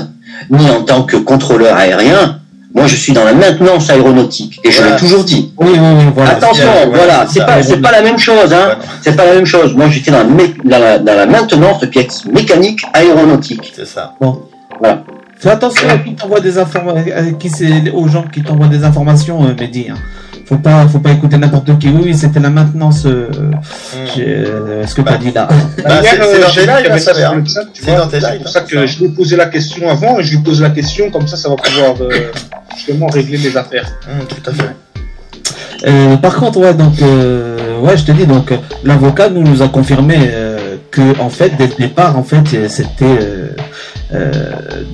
ni en tant que contrôleur aérien. Moi je suis dans la maintenance aéronautique, et je l'ai toujours dit. Oui, voilà. Attention, voilà, c'est pas la même chose, hein. C'est pas la même chose. Moi j'étais dans la maintenance de pièces mécaniques aéronautiques. C'est ça. Bon. Voilà. Fais attention à qui t'envoie des informations, aux gens qui t'envoient des informations, Mehdi. Hein. Faut pas écouter n'importe qui. Oui, c'était la maintenance. Ce que t'as dit là. C'est dans tes lives. C'est pour ça que je lui ai posé la question avant et je lui pose la question comme ça va pouvoir justement régler les affaires. Tout à fait. Par contre, je te dis donc l'avocat nous a confirmé que en fait dès le départ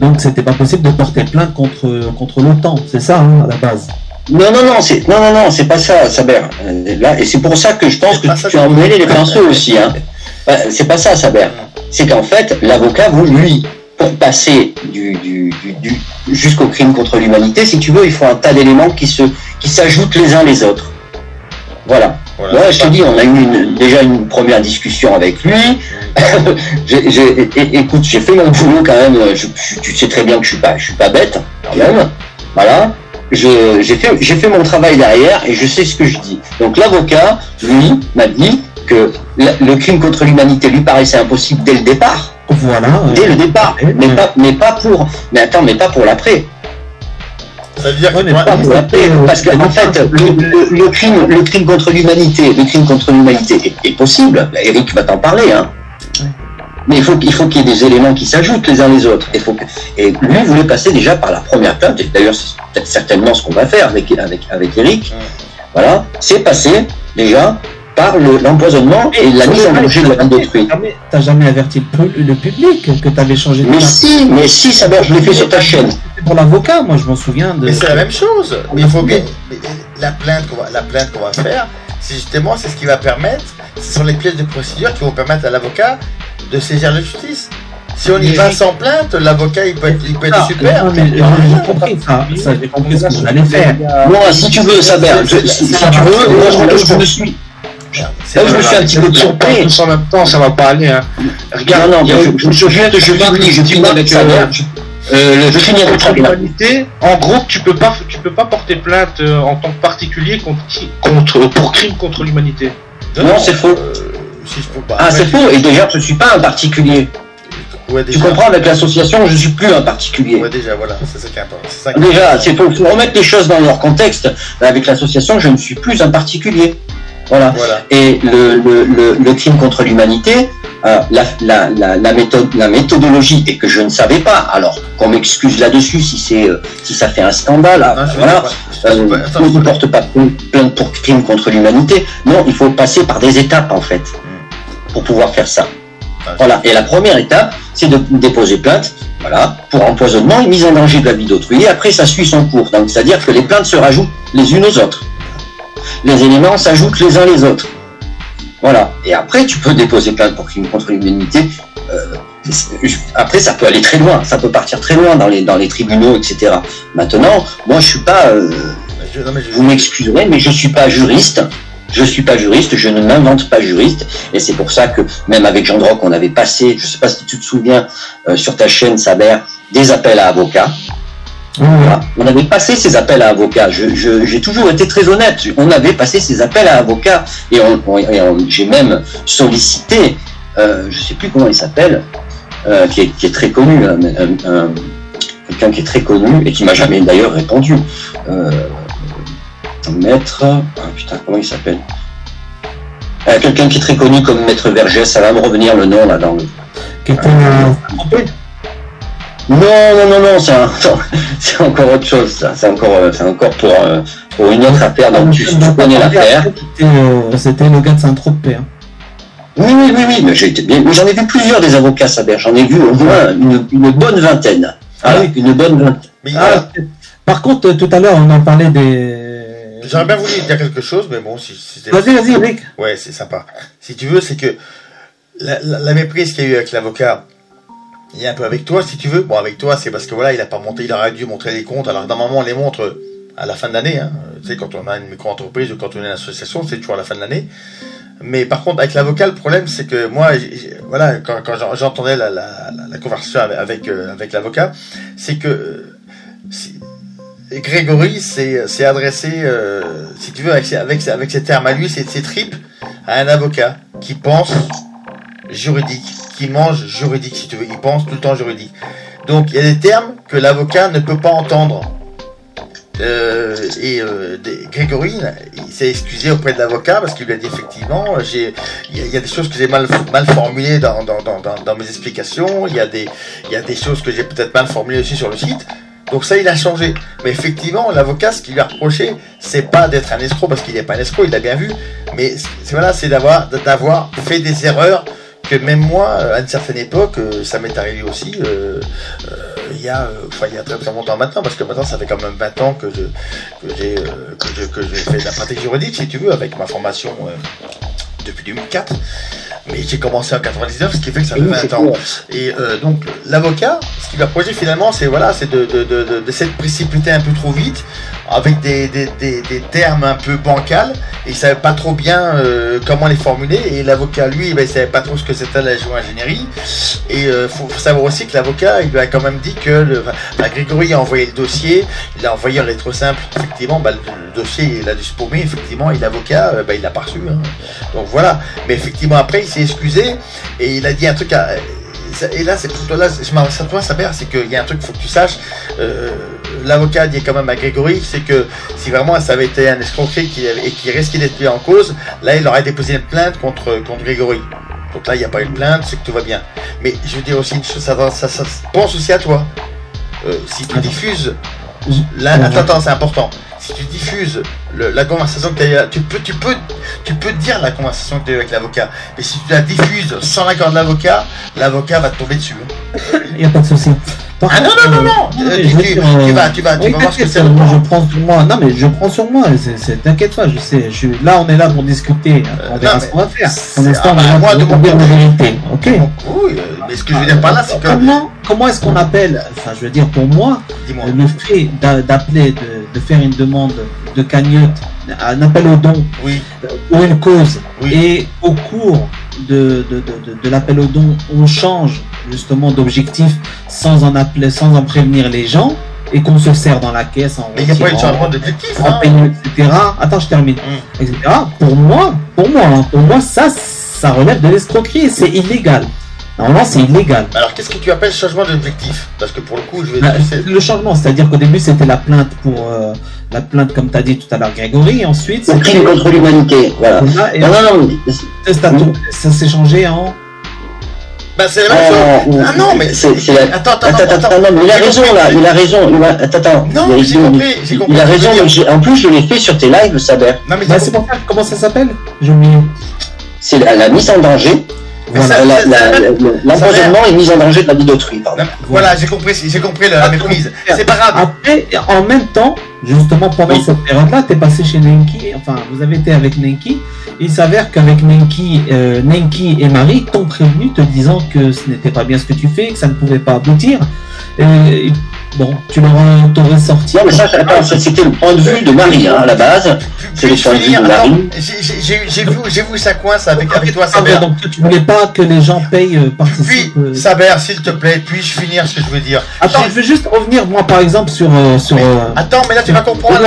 donc c'était pas possible de porter plainte contre l'OTAN, c'est ça hein, à la base. Non, c'est pas ça, Saber. Là, et c'est pour ça que je pense que tu as emmêlé les pinceaux aussi. Hein. C'est pas ça, Saber. C'est qu'en fait, l'avocat, lui, pour passer jusqu'au crime contre l'humanité, si tu veux, il faut un tas d'éléments qui s'ajoutent les uns les autres. Voilà. Ouais, je te dis, on a eu déjà une première discussion avec lui. Écoute, j'ai fait mon boulot quand même. Tu sais très bien que je suis pas bête quand même. Voilà. J'ai fait mon travail derrière et je sais ce que je dis. Donc l'avocat, lui, m'a dit que le crime contre l'humanité lui paraissait impossible dès le départ. Voilà. Dès le départ. Mais pas pour l'après. C'est-à-dire parce que en fait, le crime contre l'humanité est possible. Eric va t'en parler, hein. Mais il faut qu'il y ait des éléments qui s'ajoutent les uns les autres. Et lui voulait passer déjà par la première plainte. Et d'ailleurs, c'est peut-être certainement ce qu'on va faire avec Eric. Voilà, c'est passer déjà par l'empoisonnement et la mise en danger de la vie d'autrui. T'as jamais averti le public que t'avais changé de plainte? Mais si, ça va, je l'ai fait sur ta chaîne. Pour l'avocat, moi je m'en souviens de... Mais c'est la même chose. Mais il faut que la plainte qu'on va faire, c'est ce qui va permettre, ce sont les pièces de procédure qui vont permettre à l'avocat de saisir la justice. Si on y va sans plainte, l'avocat il peut être super. Non, mais j'ai compris ça, j'ai compris ce que je allais faire. Moi, si tu veux, Saber, si tu veux, moi je me suis... Là où je me suis un petit peu surpris. En même temps, ça va pas aller. Hein. Regarde, je finis avec Saber. Le crime contre l'humanité, en gros, tu peux pas porter plainte en tant que particulier pour crime contre l'humanité. Non, c'est faux. Si je peux pas. Ah, c'est faux. Et déjà, je suis pas un particulier. Ouais, tu comprends, avec l'association, je suis plus un particulier. Ouais, déjà, voilà, c'est ça qui est important. Déjà, il faut remettre les choses dans leur contexte. Avec l'association, je ne suis plus un particulier. Voilà. Et le crime contre l'humanité, la méthodologie, et que je ne savais pas, alors qu'on m'excuse là-dessus si ça fait un scandale, on ne porte pas plainte pour crime contre l'humanité. Non, il faut passer par des étapes en fait, pour pouvoir faire ça. Voilà. Et la première étape, c'est de déposer plainte, voilà, pour empoisonnement et mise en danger de la vie d'autrui. Et après, ça suit son cours. Donc, c'est-à-dire que les plaintes se rajoutent les unes aux autres. Les éléments s'ajoutent les uns les autres. Voilà. Et après, tu peux déposer plainte pour crime contre l'humanité. Après, ça peut aller très loin. Ça peut partir très loin dans les tribunaux, etc. Maintenant, moi, je suis pas... vous m'excuserez, mais je suis pas juriste. Je suis pas juriste, je ne m'invente pas juriste, et c'est pour ça que même avec Jean Droc, on avait passé, je sais pas si tu te souviens, sur ta chaîne Saber, des appels à avocats. Voilà. On avait passé ces appels à avocats. J'ai toujours été très honnête. On avait passé ces appels à avocats, et j'ai même sollicité, je sais plus comment il s'appelle, qui est très connu, quelqu'un qui est très connu et qui m'a jamais d'ailleurs répondu. Maître, putain, comment il s'appelle, quelqu'un qui est très connu comme Maître Vergès, ça va me revenir le nom là dans le... Non, c'est encore autre chose, ça. C'est encore pour une autre affaire, donc tu connais l'affaire. C'était le gars de Saint-Tropez. Hein. Oui, mais j'en ai vu plusieurs des avocats Saber, j'en ai vu au moins une bonne vingtaine. Voilà, une bonne vingtaine. Par contre, tout à l'heure, on en parlait des... J'aurais bien voulu dire quelque chose, mais bon, si Vas-y, Rick. Ouais, c'est sympa. Si tu veux, c'est que la méprise qu'il y a eu avec l'avocat, il y a un peu avec toi, si tu veux. Bon, avec toi, c'est parce que voilà, il aurait dû montrer les comptes. Alors, normalement, on les montre à la fin de l'année. Hein. Tu sais, quand on a une micro-entreprise ou quand on est une association, c'est toujours à la fin de l'année. Mais par contre, avec l'avocat, le problème, c'est que moi, voilà, quand j'entendais la conversation avec l'avocat, c'est que Grégory s'est adressé, si tu veux, avec ses termes à lui, ses tripes, à un avocat qui pense juridique, qui mange juridique, si tu veux, il pense tout le temps juridique. Donc, il y a des termes que l'avocat ne peut pas entendre. Grégory, il s'est excusé auprès de l'avocat parce qu'il lui a dit effectivement, il y a des choses que j'ai mal formulées dans mes explications, il y a des choses que j'ai peut-être mal formulées aussi sur le site. Donc ça, il a changé. Mais effectivement, l'avocat, ce qu'il lui a reproché, c'est pas d'être un escroc, parce qu'il n'est pas un escroc, il l'a bien vu. Mais c'est d'avoir fait des erreurs que même moi, à une certaine époque, ça m'est arrivé aussi. il y a très très longtemps maintenant, parce que maintenant ça fait quand même 20 ans que j'ai fait de la pratique juridique, si tu veux, avec ma formation depuis 2004. Mais j'ai commencé en 99, ce qui fait que ça fait 20 ans. Et donc l'avocat, ce qu'il va projeter finalement, c'est d'essayer de précipiter un peu trop vite, avec des termes un peu bancals, et il savait pas trop bien comment les formuler. Et l'avocat, lui, il savait pas trop ce que c'était la géo-ingénierie. Et faut savoir aussi que l'avocat, il lui a quand même dit que Grégory a envoyé le dossier, il a envoyé en lettres simples. Effectivement, le dossier, il a dû se paumer. Effectivement, et l'avocat, il l'a pas reçu. Hein. Donc voilà. Mais effectivement, après, il s'est excusé et il a dit un truc à. Et là, c'est pour toi, là, je m'adresse à toi, Saber, c'est qu'il y a un truc qu'il faut que tu saches. L'avocat dit quand même à Grégory, c'est que si vraiment ça avait été un escroquerie et qui risquait d'être mis en cause, là, il aurait déposé une plainte contre Grégory. Donc là, il n'y a pas eu de plainte, c'est que tout va bien. Mais je veux dire aussi une chose, ça pense aussi à toi. Si tu diffuses. Là, attends, c'est important. Si tu diffuses la conversation que tu as eu, tu peux dire la conversation que tu as eu avec l'avocat. Mais si tu la diffuses sans l'accord de l'avocat va te tomber dessus. Il n'y a pas de souci. Non. Tu vas voir ce que c'est. Je prends sur moi. Non, mais je prends sur moi. T'inquiète pas, je sais. Là, on est là pour discuter. On verra ce qu'on va faire. Pour l'instant, on va dire la vérité. Ok. Oui, mais ce que je veux dire par là, c'est que. Comment est-ce qu'on appelle, enfin, je veux dire, pour moi, le fait d'appeler, de faire une demande de cagnotte, un appel au don, pour une cause, et au cours de l'appel au don, on change justement d'objectif sans en prévenir les gens, et qu'on se sert dans la caisse en mais il n'y a pas eu de changement d'objectif, etc. Attends, je termine. Etc. Pour moi, ça relève de l'escroquerie, c'est illégal. Normalement, c'est illégal. Alors, qu'est-ce que tu appelles changement d'objectif? Parce que pour le coup, je vais le changement, c'est-à-dire qu'au début, c'était la plainte pour la plainte, comme tu as dit tout à l'heure, Grégory, et ensuite. C'est crime contre l'humanité, voilà. Ça s'est changé en. Bah, c'est la même chose. Ah non, mais Attends, non, mais il a raison là, il a raison. Attends. Non, j'ai compris. Il a raison, en plus, je l'ai fait sur tes lives, Saber. Non, mais c'est pour ça, comment ça s'appelle? C'est la mise en danger. L'empoisonnement est mis en danger de la vie d'autrui. Voilà, j'ai compris la méprise. C'est pas grave. Après, en même temps, justement pendant cette période-là, t'es passé chez Nenki, enfin vous avez été avec Nenki. Il s'avère qu'avec Nenki et Marie t'ont prévenu te disant que ce n'était pas bien ce que tu fais, que ça ne pouvait pas aboutir. Bon, t'aurais sorti. Non, mais ça, c'était le point de vue de Marie, à la base. C'est le point de vue de Marie. J'ai vu ça coince avec toi, Saber. Donc, tu voulais pas que les gens payent participent. Puis, Saber, s'il te plaît, puis-je finir ce que je veux dire? Attends, je vais juste revenir, moi, par exemple, sur. Attends, mais là, tu vas comprendre.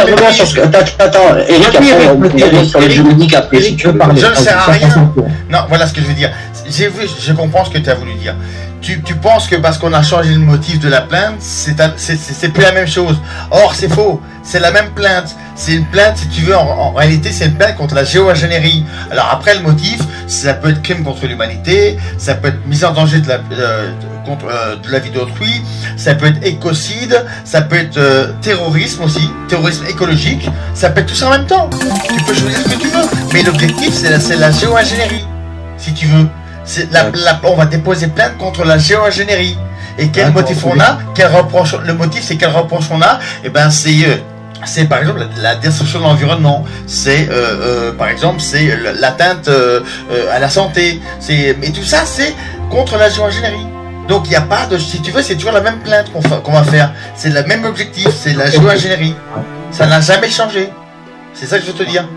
Attends, Eric, après, on revient sur les juridiques après, si tu veux parler. Je ne sers à rien. Non, voilà ce que je veux dire. Je comprends ce que tu as voulu dire. Tu penses que parce qu'on a changé le motif de la plainte, c'est plus la même chose. Or, c'est faux. C'est la même plainte. C'est une plainte, si tu veux, en réalité, c'est une plainte contre la géo-ingénierie. Alors après, le motif, ça peut être crime contre l'humanité, ça peut être mise en danger de la vie d'autrui, ça peut être écocide, ça peut être terrorisme aussi, terrorisme écologique, ça peut être tout ça en même temps. Tu peux choisir ce que tu veux. Mais l'objectif, c'est la géo-ingénierie, si tu veux. On va déposer plainte contre la géo-ingénierie. Et quel motif on a? Le motif, c'est quel reproche on a? Et ben, c'est par exemple la destruction de l'environnement. C'est par exemple, c'est l'atteinte à la santé. Mais tout ça, c'est contre la géo-ingénierie. Donc il n'y a pas de, si tu veux, c'est toujours la même plainte qu'on va faire. C'est le même objectif, c'est la géo-ingénierie. Ça n'a jamais changé. C'est ça que je veux te dire.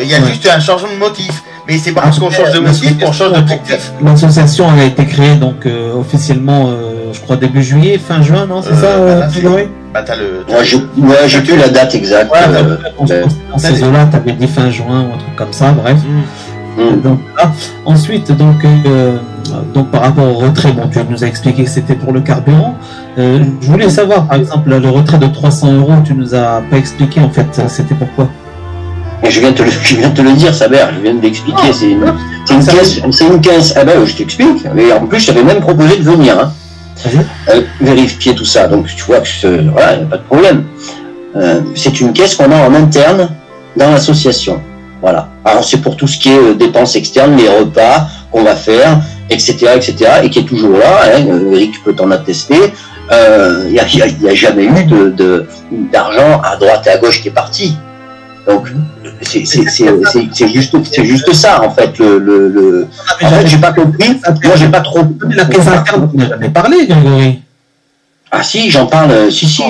Il y a juste un changement de motif. Mais c'est pas parce qu'on change de motif qu'on change d'objectif. L'association a été créée donc officiellement, je crois début juillet, fin juin, non? C'est ça, Grégory? Bah t'as le. J'ai plus la date exacte. Dans ces eaux-là, t'avais dit fin juin ou un truc comme ça, bref. Donc là, ensuite, donc par rapport au retrait, bon, tu nous as expliqué que c'était pour le carburant. Je voulais savoir, par exemple, le retrait de 300 €, tu nous as pas expliqué en fait, c'était pourquoi? Et je viens de te le dire, Saber, je viens de l'expliquer, c'est une caisse. Ah ben je t'explique, mais en plus je t'avais même proposé de venir vérifier tout ça, donc tu vois que voilà, il n'y a pas de problème. C'est une caisse qu'on a en interne dans l'association. Voilà. Alors c'est pour tout ce qui est dépenses externes, les repas qu'on va faire, etc., et qui est toujours là, Eric peut t'en attester. il n'y a jamais eu d'argent à droite et à gauche qui est parti. Donc, c'est juste ça, en fait. En fait, j'ai pas compris. Moi, j'ai pas trop. La caisse interne, on n'a jamais parlé, Grégory. Ah si, j'en parle. Si.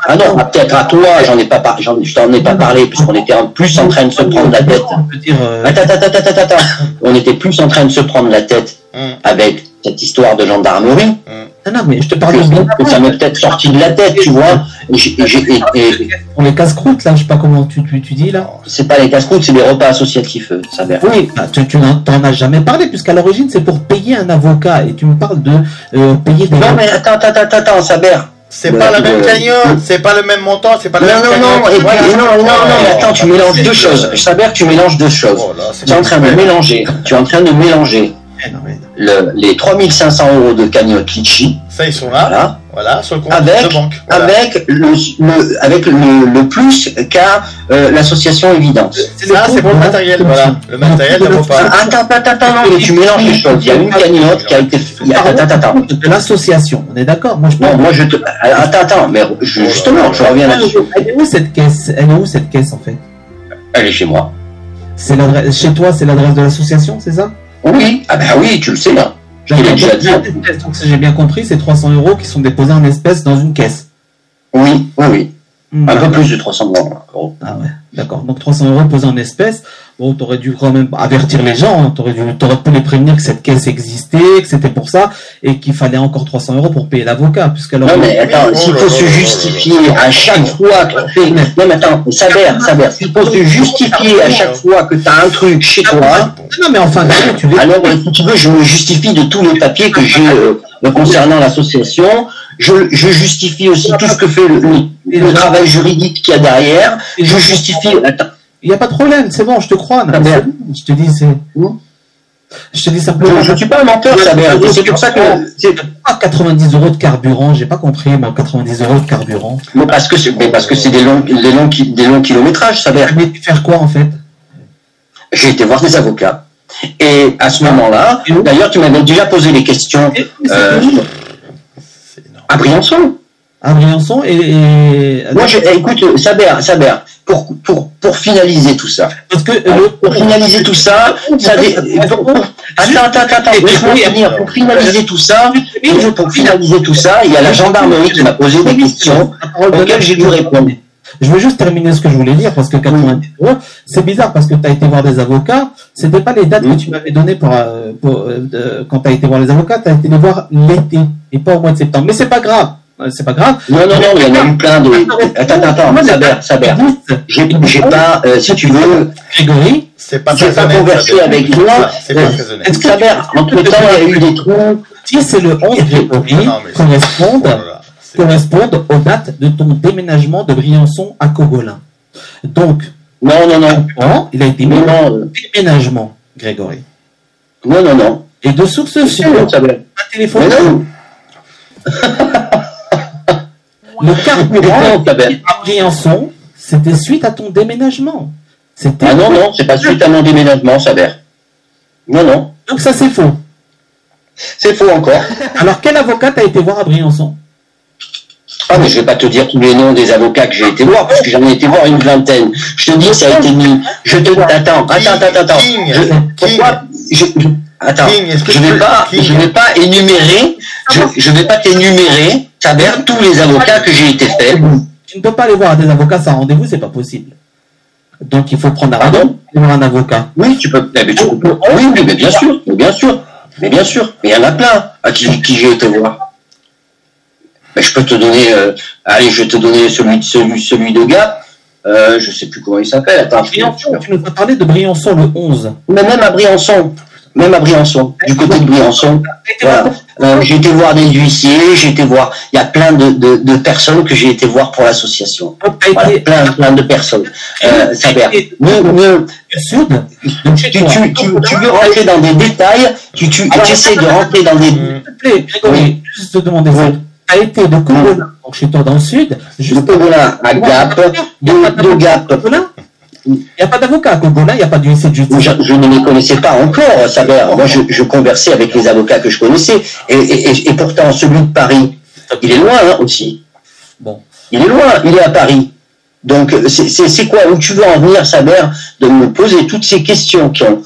Ah non, peut-être à toi, je t'en ai pas parlé, puisqu'on était plus en train de se prendre la tête. Attends. On était plus en train de se prendre la tête avec cette histoire de gendarmerie. Non, mais je te parle que ça m'est peut-être sorti de la tête, tu vois. Pour les casse-croûtes, là, je sais pas comment tu dis, là. C'est pas les casse-croûtes, c'est des repas associatifs, ça va. Oui, bah, tu n'en as jamais parlé, puisqu'à l'origine, c'est pour payer un avocat, et tu me parles de payer des... Non, mais attends, Saber. C'est pas la même cagnotte, c'est pas le même montant, c'est pas le même cagnotte. Non, mais attends, tu mélanges deux choses. Saber, tu mélanges deux choses. Tu es en train de mélanger les 3500 € de cagnotte Litchi. Ça, ils sont là. Voilà, sur le compte de banque. Voilà. Avec le plus qu'a l'association Évidence. Ça, c'est pour le matériel, voilà. Le matériel de repas. Attends, non, tu mélanges les choses. Il y a une cagnotte qui a été... Attends. De l'association, on est d'accord? Attends, mais justement, je reviens là-dessus. Elle est où cette caisse, en fait? Elle est chez moi. Chez toi, c'est l'adresse de l'association, c'est ça? Oui, oui, tu le sais, là. Je l'ai déjà dit. Donc, si j'ai bien compris, c'est 300 € qui sont déposés en espèces dans une caisse. Oui. Un peu plus de 300 €. Ah ouais, d'accord. Donc 300 € posés en espèces. Bon, t'aurais dû quand même avertir les gens. Hein. T'aurais pu les prévenir que cette caisse existait, que c'était pour ça, et qu'il fallait encore 300 € pour payer l'avocat, puisqu'alors. Non mais attends, s'il faut se justifier à chaque fois que tu fais. Non mais attends, Saber, s'il faut se justifier à chaque fois que tu as un truc chez toi. Non mais enfin, tu veux. Alors si tu veux, je me justifie de tous les papiers que j'ai concernant l'association. Je justifie aussi tout ce que fait le travail juridique qu'il y a derrière. Je justifie. Attends. Il n'y a pas de problème, c'est bon, je te crois. Je te dis, je te dis simplement. Je ne suis pas un menteur, Saber. C'est pour ça que. C'est pas 90 € de carburant, j'ai pas compris, moi, 90 € de carburant. Mais parce que c'est des longs kilométrages, Saber. Mais tu faire quoi, en fait? J'ai été voir des avocats. Et à ce moment-là, d'ailleurs, tu m'avais déjà posé les questions à Briançon. À Briançon et... Moi, écoute, Saber, pour finaliser tout ça. Parce que pour finaliser tout ça, attends, laisse-moi finir. Pour finaliser tout ça, il y a la gendarmerie qui m'a posé des questions auxquelles j'ai dû répondre. Je veux juste terminer ce que je voulais dire, parce que 90 €, c'est bizarre, parce que tu as été voir des avocats, c'était pas les dates que tu m'avais données quand tu as été voir les avocats, tu as été les voir l'été, et pas au mois de septembre. Mais c'est pas grave. C'est pas grave. Non, il y en a eu plein de... Attends, Saber. J'ai pas, si tu veux... Grégory, j'ai pas conversé avec toi. Saber, entre-temps, il y a eu des trous. Si c'est le 11 Grégory, correspondent aux dates de ton déménagement de Briançon à Cogolin. Donc, non. Il a été mis en déménagement, Grégory. Non. Et de source sûre, un téléphone. Le carburant à Briançon, c'était suite à ton déménagement. Ah non, c'est pas suite à mon déménagement, Saber. Non. Donc ça, c'est faux. C'est faux encore. Alors, quel avocat t'as été voir à Briançon? Ah, mais je vais pas te dire tous les noms des avocats que j'ai été voir, parce que j'en ai été voir une vingtaine. Je te dis que ça a été mis. Attends. Attends, je vais pas énumérer, je vais pas t'énumérer, Saber, tous les avocats que j'ai été faits. Tu ne peux pas aller voir des avocats sans rendez-vous, c'est pas possible. Donc il faut prendre un rendez-vous et voir un avocat. Oui, tu peux. Oui, mais bien sûr. Mais il y en a plein à qui j'ai été voir. Mais je peux te donner, je vais te donner celui de Gap. Je sais plus comment il s'appelle. Attends, tu nous as parlé de Briançon le 11. Mais même à Briançon, du côté de Briançon. Voilà. J'ai été voir des huissiers, il y a plein de personnes que j'ai été voir pour l'association. Voilà, plein de personnes. Saber. Tu veux rentrer dans des détails, tu essaies de rentrer dans des... S'il te plaît, Grégory, juste te demander ça. A été de Cogolin, donc chez toi dans le sud, juste de Cogolin à Gap, de Gap. Il n'y a pas d'avocat à Cogolin, il n'y a pas d'huissier de justice. Je ne les connaissais pas encore, Saber. Moi, je conversais avec les avocats que je connaissais. Et pourtant, celui de Paris, il est loin hein, aussi. Bon. Il est loin, il est à Paris. Donc, c'est quoi où tu veux en venir, Saber, de me poser toutes ces questions qui ont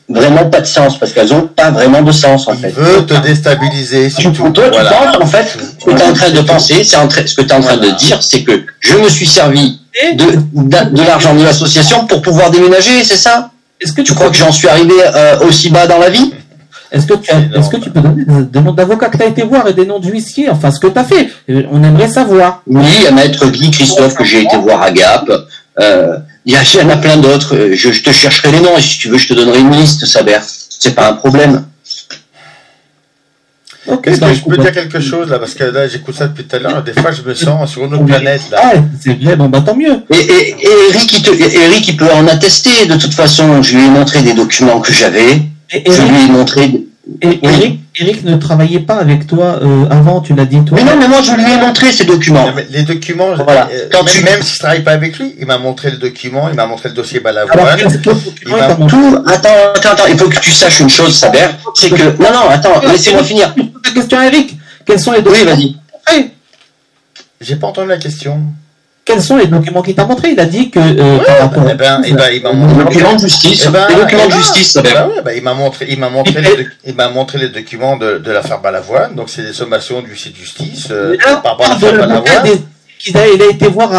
vraiment pas de sens, parce qu'elles ont pas vraiment de sens, en fait. Il veut te déstabiliser, surtout. Toi, tu penses, en fait, ce que tu es en train de penser, ce que tu es en train de dire, c'est que je me suis servi de l'argent de l'association pour pouvoir déménager, c'est ça? Est-ce que tu crois que j'en suis arrivé aussi bas dans la vie? Est-ce que tu peux donner des noms d'avocats que tu as été voir et des noms d'huissiers, enfin ce que tu as fait? On aimerait savoir. Oui, il y a Maître Guy Christophe que j'ai été voir à Gap. Il y en a plein d'autres. Je te chercherai les noms et si tu veux, je te donnerai une liste, Saber. C'est pas un problème. Okay, est-ce que je peux dire quelque chose là? Parce que là, j'écoute ça depuis tout à l'heure. Des fois, je me sens sur une autre planète là. Ah, c'est vrai, bon, bah tant mieux. Et Eric, il peut en attester. De toute façon, je lui ai montré des documents que j'avais. Je lui ai montré. Et Eric ne travaillait pas avec toi avant, tu l'as dit toi. Mais non, mais moi je lui ai montré ces documents. Les documents, voilà. Même si je travaille pas avec lui, il m'a montré le document, il m'a montré le dossier Balavoine. Attends, il faut que tu saches une chose, Saber, c'est que non, attends, laissez-moi finir. La question à Eric, quels sont les documents? Oui, vas-y. J'ai pas entendu la question. Quels sont les documents qu'il t'a montré? Il a dit que il m'a montré les documents de justice. Les documents de justice, il m'a montré les documents de l'affaire Balavoine. Donc c'est des sommations du huissier de justice par rapport à l'affaire Balavoine. Il a été voir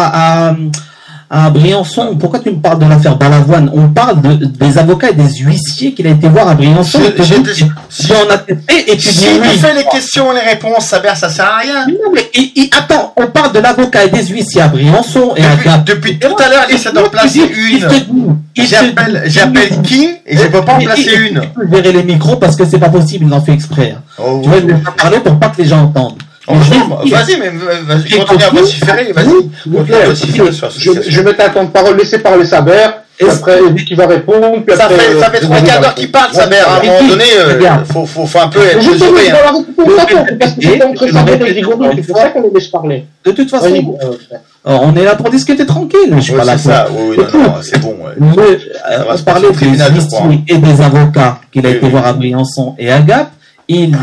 à Briançon. Pourquoi tu me parles de l'affaire Balavoine? On parle des avocats et des huissiers qu'il a été voir à Briançon. Et tu dis oui. Fais les questions et les réponses, ça sert à rien. Non, mais attends, on parle de l'avocat et des huissiers à Briançon et depuis tout à l'heure, il essaie d'en placer une. J'appelle King et je ne peux pas en placer une. Je peux verrer les micros parce que c'est pas possible, il en fait exprès. Tu vas nous parler pour pas que les gens entendent. Vas-y, mais vas-y, continue à vociférer, vas-y. Je mets un temps de parole, laissez parler Saber, et après Eric qui va répondre. Puis ça fait 3 quarts d'heure qu'il parle, Saber. À un moment donné, faut un peu être mesuré. C'est pour ça qu'on les laisse parler. De toute façon, on est là pour discuter tranquille. Je suis pas là pour ça. Oui, non, c'est bon. On parlait des huissiers et des avocats qu'il a été voir à Briançon et à Gap. Il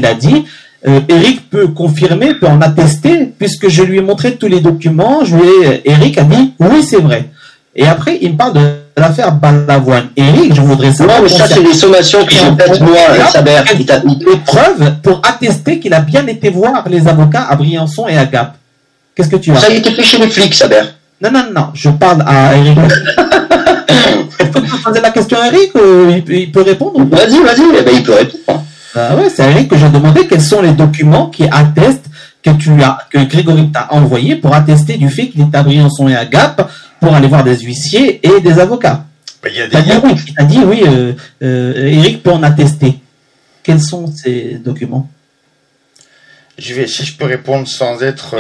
a dit, Eric peut confirmer, peut en attester, puisque je lui ai montré tous les documents. Eric a dit, oui, c'est vrai. Et après, il me parle de l'affaire Balavoine. Eric, je voudrais savoir. Non, mais ça, c'est des sommations que j'ai faites, moi, Saber. Il t'a mis des preuves pour attester qu'il a bien été voir les avocats à Briançon et à Gap. Qu'est-ce que tu as? Ça a été fait chez les flics, Saber. Non, je parle à Eric. Est-ce que tu peux poser la question à Eric? Il peut répondre? Vas-y, il peut répondre. Ouais, c'est à Eric que j'ai demandé quels sont les documents qui attestent que Grégory t'a envoyé pour attester du fait qu'il est à Briançon et à Gap pour aller voir des huissiers et des avocats. Il a dit oui, Eric peut en attester. Quels sont ces documents? Si je peux répondre sans être.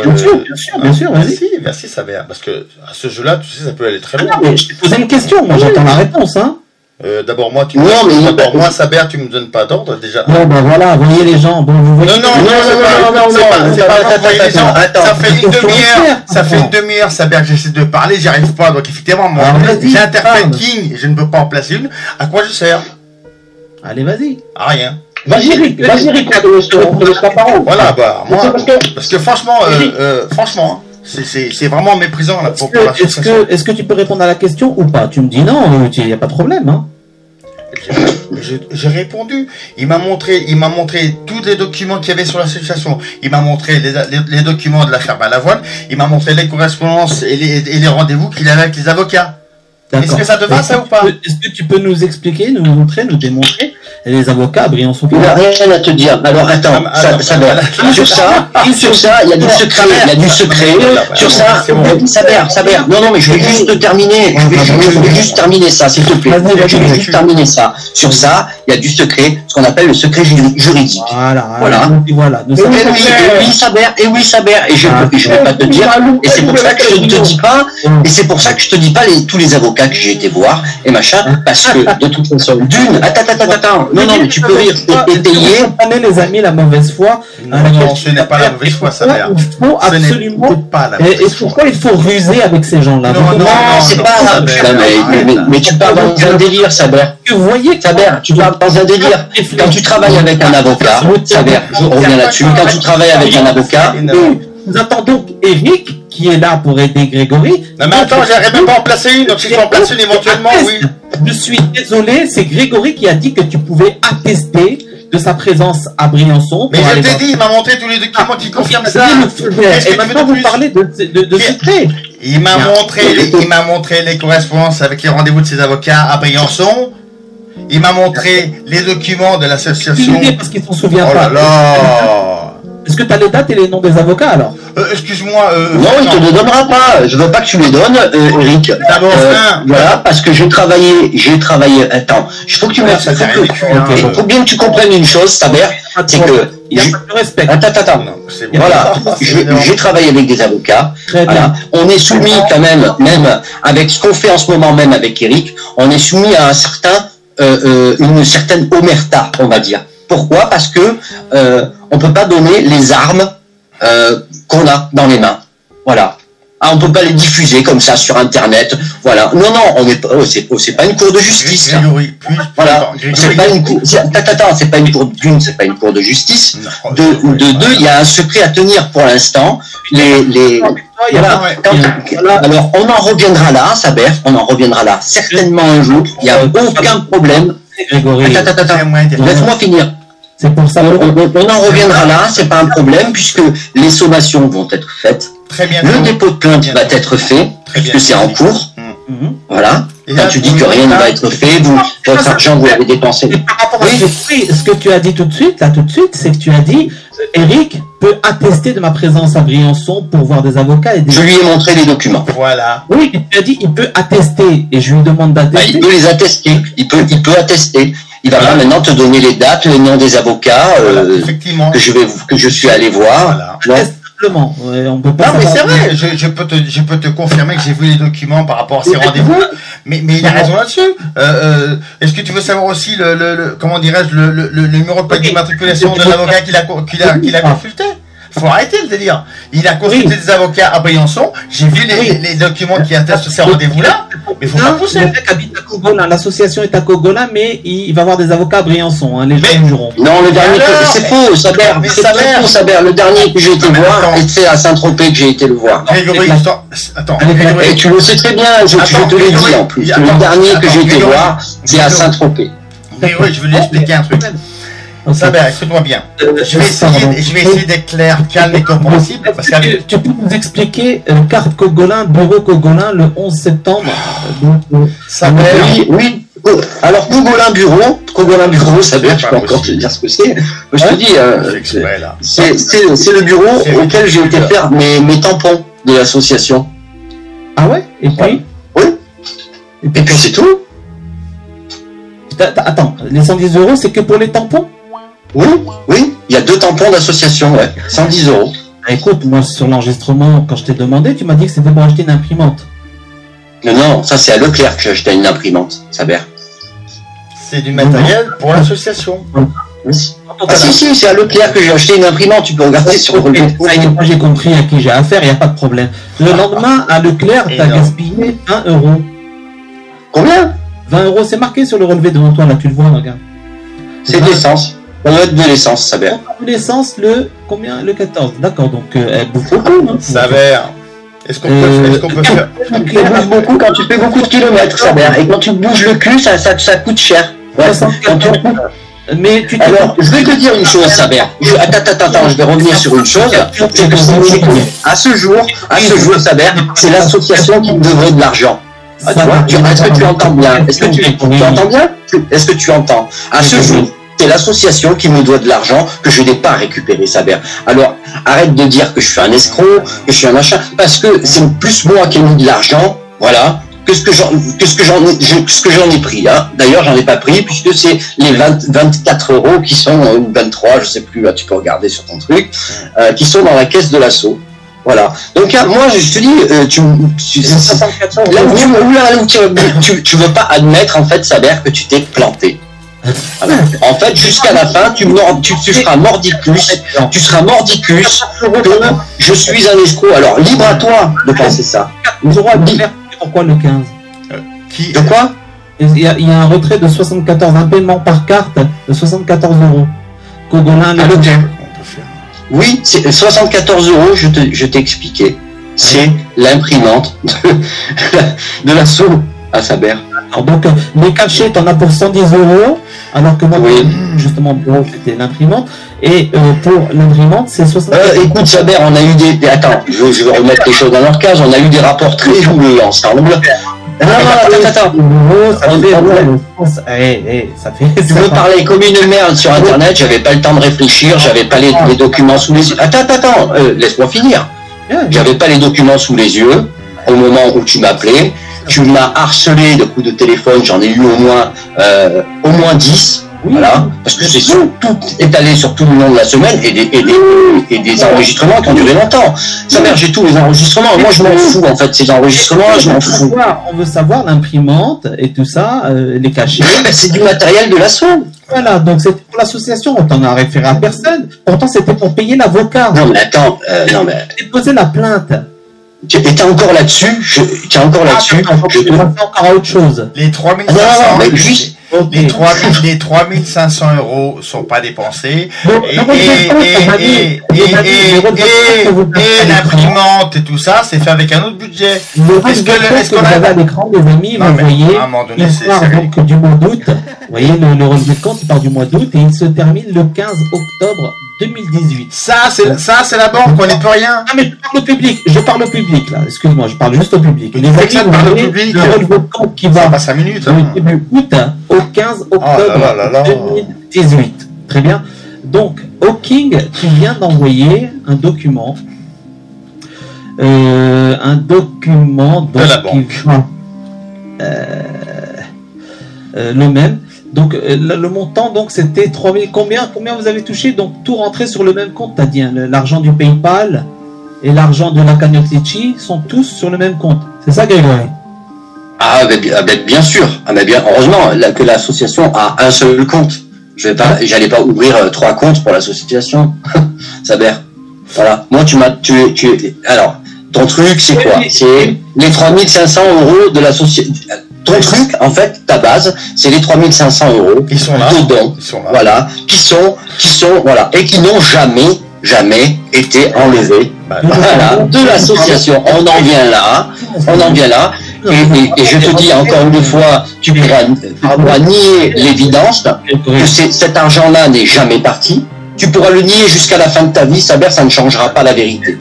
Bien sûr, vas-y. Merci, Saber. Parce que à ce jeu-là, tu sais, ça peut aller très loin. Mais je t'ai posé une question, moi j'attends la réponse, hein. D'abord moi, Saber, tu me donnes pas d'ordre déjà. Non, ben voilà, voyez les gens. Bon, vous voyez. C'est pas. Ça fait une demi-heure, Saber, que j'essaie de parler, j'y arrive pas. Donc effectivement, moi, j'interpelle King et je ne peux pas en placer une. À quoi je sers? Allez, vas-y. À rien. Vas-y, Eric, on te laisse la parole. Voilà, moi, parce que franchement, c'est vraiment méprisant là pour la situation. Est-ce que tu peux répondre à la question ou pas? Tu me dis non, il n'y a pas de problème, hein. J'ai répondu. Il m'a montré tous les documents qu'il y avait sur l'association. Il m'a montré les documents de l'affaire Balavoine. Il m'a montré les correspondances et les rendez-vous qu'il avait avec les avocats. Est-ce que ça te va, ça ou pas? Est-ce que tu peux nous expliquer, nous montrer, nous démontrer les avocats à Briançon? Il n'a rien à te dire. Alors attends, sur ça, il y a du secret. Sur ça, Saber. Non, mais je vais juste terminer. Je vais juste terminer ça, s'il te plaît. Je vais juste terminer ça. Sur ça, il y a du secret, ce qu'on appelle le secret juridique. Voilà. Et oui, Saber. Et je ne vais pas te dire. Et c'est pour ça que je ne te dis pas. Et c'est pour ça que je te dis pas tous les avocats que j'ai été voir et machin, parce que de toute façon, attends, non, mais tu peux rire, étayer. Vous les amis, la mauvaise foi. Non, ce n'est pas la mauvaise foi, ça mère. Il faut absolument. Pas la mauvaise Et pourquoi il faut ruser avec ces gens-là? Non, c'est pas. Mais tu parles dans un délire, Saber. Vous voyez, Saber, tu parles dans un délire. Quand tu travailles avec un avocat, Saber, je reviens là-dessus. Quand tu travailles avec un avocat. nous attendons Eric qui est là pour aider Grégory. Non mais attends, j'arrive même pas à en placer une, donc si je peux en placer une éventuellement, oui. Je suis désolé, c'est Grégory qui a dit que tu pouvais attester de sa présence à Briançon. Mais je t'ai dit, il m'a montré tous les documents qui confirment ça. Et maintenant vous parlez de secret. Il m'a montré les correspondances avec les rendez-vous de ses avocats à Briançon. Il m'a montré les documents de l'association. Parce qu'il s'en souvient pas. Oh là là. Est-ce que tu as les dates et les noms des avocats alors? Excuse-moi. Non, il te les donnera pas. Je veux pas que tu les donnes, Eric. D'abord, voilà, parce que j'ai travaillé. Attends, il faut que tu me. Il faut bien que tu comprennes une chose, Saber, c'est que. Il y a pas de respect. Attends. Voilà, j'ai travaillé avec des avocats. Voilà. On est soumis quand même avec ce qu'on fait en ce moment même avec Eric, on est soumis à une certaine omerta, on va dire. Pourquoi? Parce que on peut pas donner les armes qu'on a dans les mains. Voilà. On peut pas les diffuser comme ça sur Internet. Voilà. Non, on est pas. C'est pas une cour de justice. Voilà. C'est pas une cour. C'est pas une cour d'une. C'est pas une cour de justice. De deux, il y a un secret à tenir pour l'instant. Voilà. Alors, on en reviendra là, Saber. On en reviendra là certainement un jour. Il y a aucun problème. Grégory. Attends. Laisse-moi finir. C'est pour ça. On en reviendra là, c'est pas un problème, puisque les sommations vont être faites. Très bien. Le dépôt de plainte va être fait, puisque c'est en cours. Voilà. Quand tu dis que rien ne va être fait, votre argent, vous l'avez dépensé. Par rapport à ce que tu as dit tout de suite, c'est que tu as dit, Eric peut attester de ma présence à Briançon pour voir des avocats et des... Je lui ai montré les documents. Voilà. Oui, tu as dit, il peut attester, et je lui demande d'attester. Il peut les attester, il peut attester. Il va maintenant te donner les dates, les noms des avocats que je suis allé voir. Voilà. Simplement. On peut pas. Non mais c'est vrai, je peux te confirmer que j'ai vu les documents par rapport à ces rendez-vous. Mais il a raison là-dessus. Est-ce que tu veux savoir aussi comment dirais-je le numéro de plaque d'immatriculation de l'avocat qu'il a consulté? Faut arrêter le délire. Il a consulté des avocats à Briançon. J'ai vu les documents qui attestent ces rendez-vous-là. Mais faut pas pousser. Le mec habite à Cogolin. L'association est à Cogolin, mais il va avoir des avocats à Briançon. Les gens jugeront. Non, le dernier, c'est faux, Saber. C'est faux, Saber. Le dernier que j'ai été voir, c'est à Saint-Tropez que j'ai été le voir. Grégory, attends. Et tu le sais très bien, je te l'ai dit en plus. Le dernier que j'ai été voir, c'est à Saint-Tropez. Grégory, je veux lui expliquer un truc. Saber, écoute-moi bien. Je vais essayer d'être clair, calme et compréhensible. Tu peux nous expliquer carte Cogolin, bureau Cogolin, le 11 septembre Saber. Oui. Alors, Cogolin bureau, Saber, je peux encore te dire ce que c'est. Je te dis, c'est le bureau auquel j'ai été faire mes tampons de l'association. Ah ouais? Et puis? Oui. Et puis c'est tout. Attends, les 110 €, c'est que pour les tampons? Oui, il y a 2 tampons d'association, 110 €. Écoute, moi sur l'enregistrement, quand je t'ai demandé, tu m'as dit que c'était pour acheter une imprimante. Non, ça c'est à Leclerc que j'ai acheté une imprimante, Saber. C'est du matériel pour l'association. Oui. Ah si, c'est à Leclerc que j'ai acheté une imprimante, tu peux regarder sur le relevé. Moi j'ai compris à qui j'ai affaire, il n'y a pas de problème. Le lendemain, à Leclerc, tu as gaspillé 20 €. Combien? 20 €, c'est marqué sur le relevé devant toi, là tu le vois, regarde. C'est de l'essence. On doit être de l'essence, Saber. De l'essence, le 14. D'accord, donc elle bouffe beaucoup. Hein. Saber. Est-ce qu'on peut faire... Tu bouges beaucoup quand tu fais beaucoup de kilomètres, Saber. Et quand tu bouges le cul, ça coûte cher. Ouais. Mais alors, je vais te dire une chose, Saber. Attends, je vais revenir sur une chose. C'est que à ce jour, Saber, c'est l'association qui me devrait de l'argent. Est-ce que tu entends bien? Est-ce que tu entends bien? Est-ce que tu entends? À ce jour, c'est l'association qui me doit de l'argent que je n'ai pas récupéré, Saber. Alors, arrête de dire que je suis un escroc, que je suis un machin, parce que c'est plus moi qui ai mis de l'argent, voilà, que ce que j'en ai pris. Hein. D'ailleurs, j'en ai pas pris puisque c'est les 24 € qui sont, 23, je sais plus, là, tu peux regarder sur ton truc, qui sont dans la caisse de l'assaut. Voilà. Donc moi, je te dis, tu veux pas admettre en fait, Saber, que tu t'es planté. Voilà. En fait, jusqu'à la fin, tu seras mordicus. Tu seras mordicus que je suis un escroc. Alors, libre à toi de penser ça. Vous aurez à faire pourquoi le 15 De quoi? Il y a un retrait de 74, un paiement par carte de 74 €. Cogolin, le Oui, c'est 74 €, je t'ai expliqué. C'est l'imprimante de l'assaut à Saber. Alors donc, les cachets, t'en as pour 110 €, alors que moi, Oui. justement, pour c'était l'imprimante. Et pour l'imprimante, c'est 74. Écoute, Saber, on a eu attends, je vais remettre les choses dans leur case. On a eu des rapports très houleux ensemble. Non, attends. Ça fait. Tu me parlais comme une merde sur Internet, j'avais pas le temps de réfléchir, j'avais pas les documents sous les yeux. Attends, laisse-moi finir. J'avais pas les documents sous les yeux au moment où tu m'appelais. Tu m'as harcelé de coups de téléphone, j'en ai eu au moins 10. Voilà, parce que c'est tout étalé sur tout le long de la semaine et des enregistrements qui ont duré longtemps. Sa mère, j'ai tous les enregistrements. Moi, je m'en fous, en fait, ces enregistrements, je m'en fous. On veut savoir l'imprimante et tout ça, les cachets. C'est du matériel de l'assaut. Voilà, donc c'était pour l'association, on t'en a référé à personne. Pourtant, c'était pour payer l'avocat. Non, mais attends, Déposer la plainte. Tu es encore là-dessus, je peux encore à autre chose. Les 3500, mais juste, les 3500 € sont pas dépensés. Et l'imprimante et tout ça, c'est fait avec un autre budget. Est-ce qu'on avait à l'écran, les amis, vous voyez, à un moment donné, il part donc du mois d'août. Vous voyez, le relevé de compte, il part du mois d'août et il se termine le 15 octobre 2018. Ça, c'est la banque, on n'y peut rien. Ah, mais je parle au public, là. Excuse-moi, je parle juste au public. Les amis, ça parle au public. Le relevé de compte qui va pas 5 minutes. du début août au 15 octobre 2018. Très bien. Donc, Hawking, tu viens d'envoyer un document. Donc, de la banque. Le même. Donc, le montant, donc, c'était 3000. Combien vous avez touché? Donc, tout rentré sur le même compte, t'as dit, hein, l'argent du PayPal et l'argent de la cagnotte Litchi sont tous sur le même compte. C'est ça, Grégory? Bien sûr. Heureusement que l'association a un seul compte. J'allais pas ouvrir 3 comptes pour l'association. Saber. Voilà. Moi, alors, ton truc, c'est quoi? C'est les 3500 € de l'association. Ton truc, en fait, ta base, c'est les 3500 € Ils sont là. Dedans. Ils sont là. Voilà. Qui sont, voilà. Et qui n'ont jamais été enlevés. Voilà. De l'association. On en vient là. Et je te dis encore une fois, tu pourras nier l'évidence que cet argent-là n'est jamais parti. Tu pourras le nier jusqu'à la fin de ta vie, ça ne changera pas la vérité.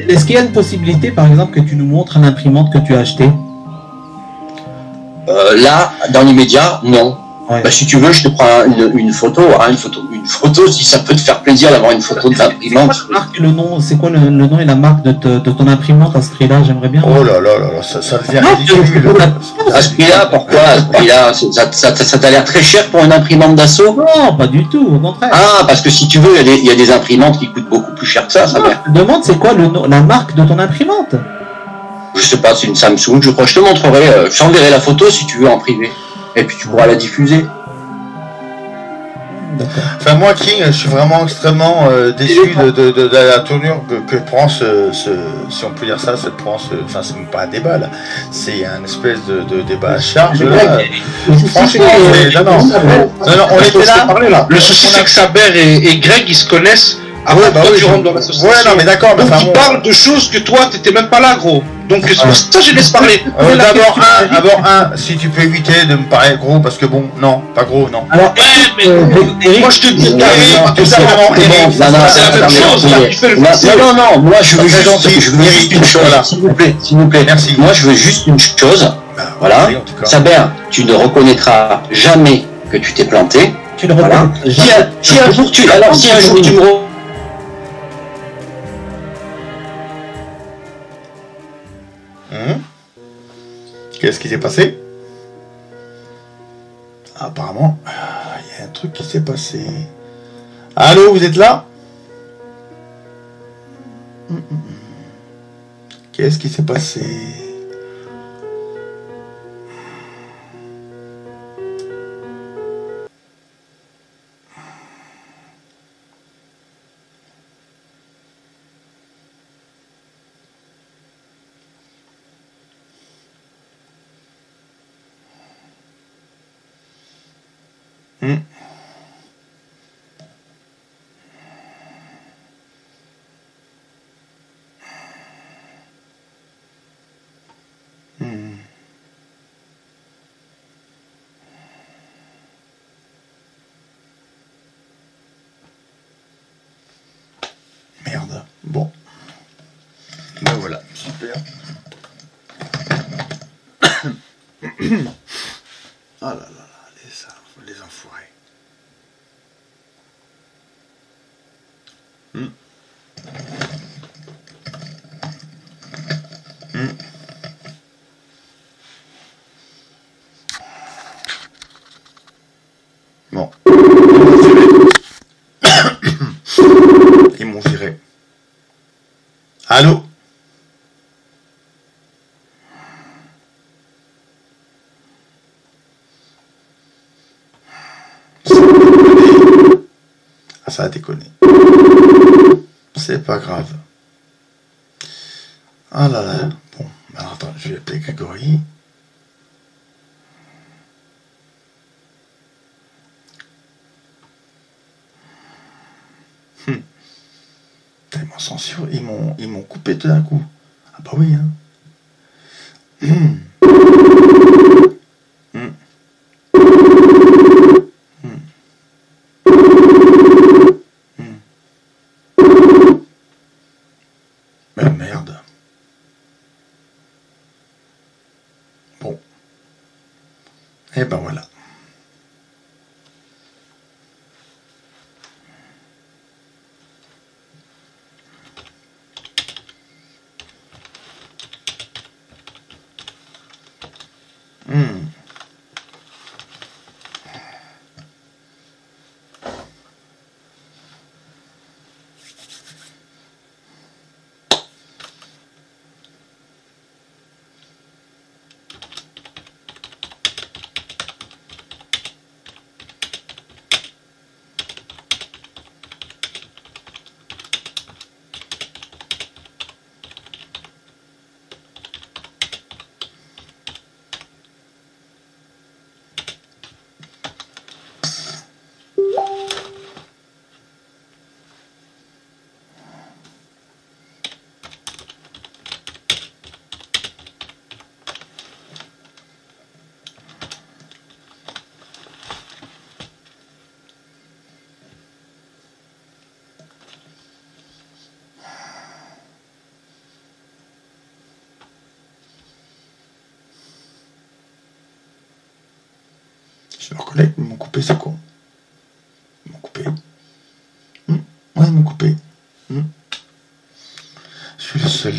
Est-ce qu'il y a une possibilité, par exemple, que tu nous montres l'imprimante que tu as achetée? Là, dans l'immédiat, non. Ouais. Si tu veux, je te prends une photo, si ça peut te faire plaisir d'avoir une photo de l'imprimante. C'est quoi le nom et la marque de ton imprimante à ce prix-là? J'aimerais bien. Oh là, ça devient ridicule. À ce prix-là, pourquoi? À ce prix-là, ça t'a l'air très cher pour une imprimante d'assaut? Non, pas du tout, au contraire. Ah, parce que si tu veux, il y a des imprimantes qui coûtent beaucoup plus cher que ça, ça va. Je me demande c'est quoi la marque de ton imprimante? Je sais pas, c'est une Samsung, je crois. Je te montrerai, je t'enverrai la photo si tu veux en privé. Et puis tu pourras la diffuser. Enfin, moi, King, je suis vraiment extrêmement déçu de la tournure que prend si on peut dire ça, enfin, c'est même pas un débat là, c'est un espèce de débat à charge là. Franchement, non, on était là. Le souci, c'est que Saber et Greg, ils se connaissent. Avant que tu rentres dans l'association. Ouais, non, mais d'accord, mais ils parlent de choses que toi, t'étais même pas là, gros. Donc, c'est pour ça que je laisse parler. D'abord, si tu peux éviter de me parler gros, parce que bon, non, pas gros, non. Alors, Eric, moi je te dis, c'est non, moi je veux juste une chose, s'il vous plaît, merci. Moi je veux juste une chose, voilà. Saber, tu ne reconnaîtras jamais que tu t'es planté. Tu ne reconnaîtras jamais. Si un jour tu me Qu'est-ce qui s'est passé? Apparemment, il y a un truc qui s'est passé. Allô, vous êtes là? Qu'est-ce qui s'est passé? Bon. Ben voilà, super. Ah là là là, les enfoirés. Bon. Ils m'ont viré. Allô? Ah, ça a déconné. C'est pas grave. Ah là là. Bon, alors attends, je vais appeler Grégory. Ils m'ont censuré, ils m'ont coupé tout d'un coup. Ah bah oui, hein. Mais merde. Bon. Et ben voilà. Je me reconnais, ils m'ont coupé, c'est con. Ils m'ont coupé. Ouais, ils m'ont coupé. Je suis le seul.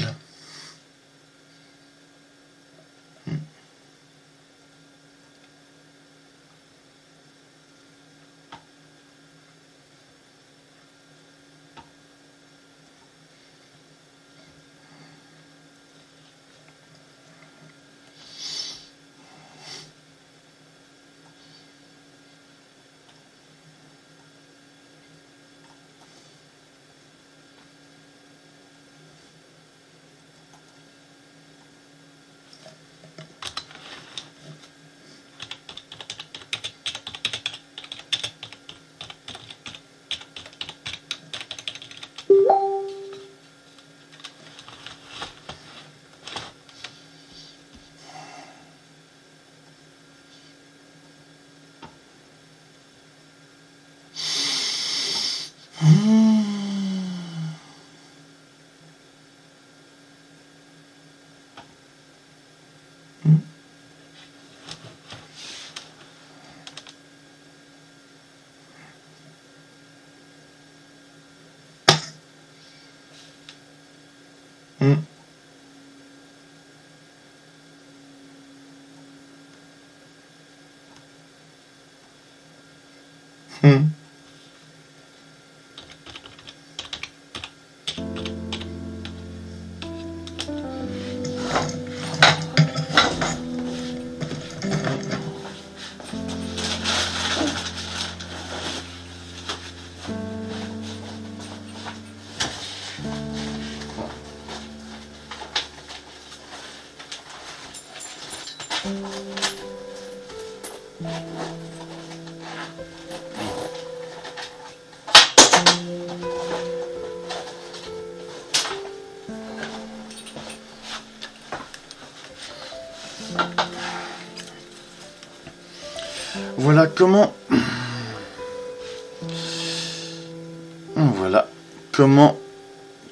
Voilà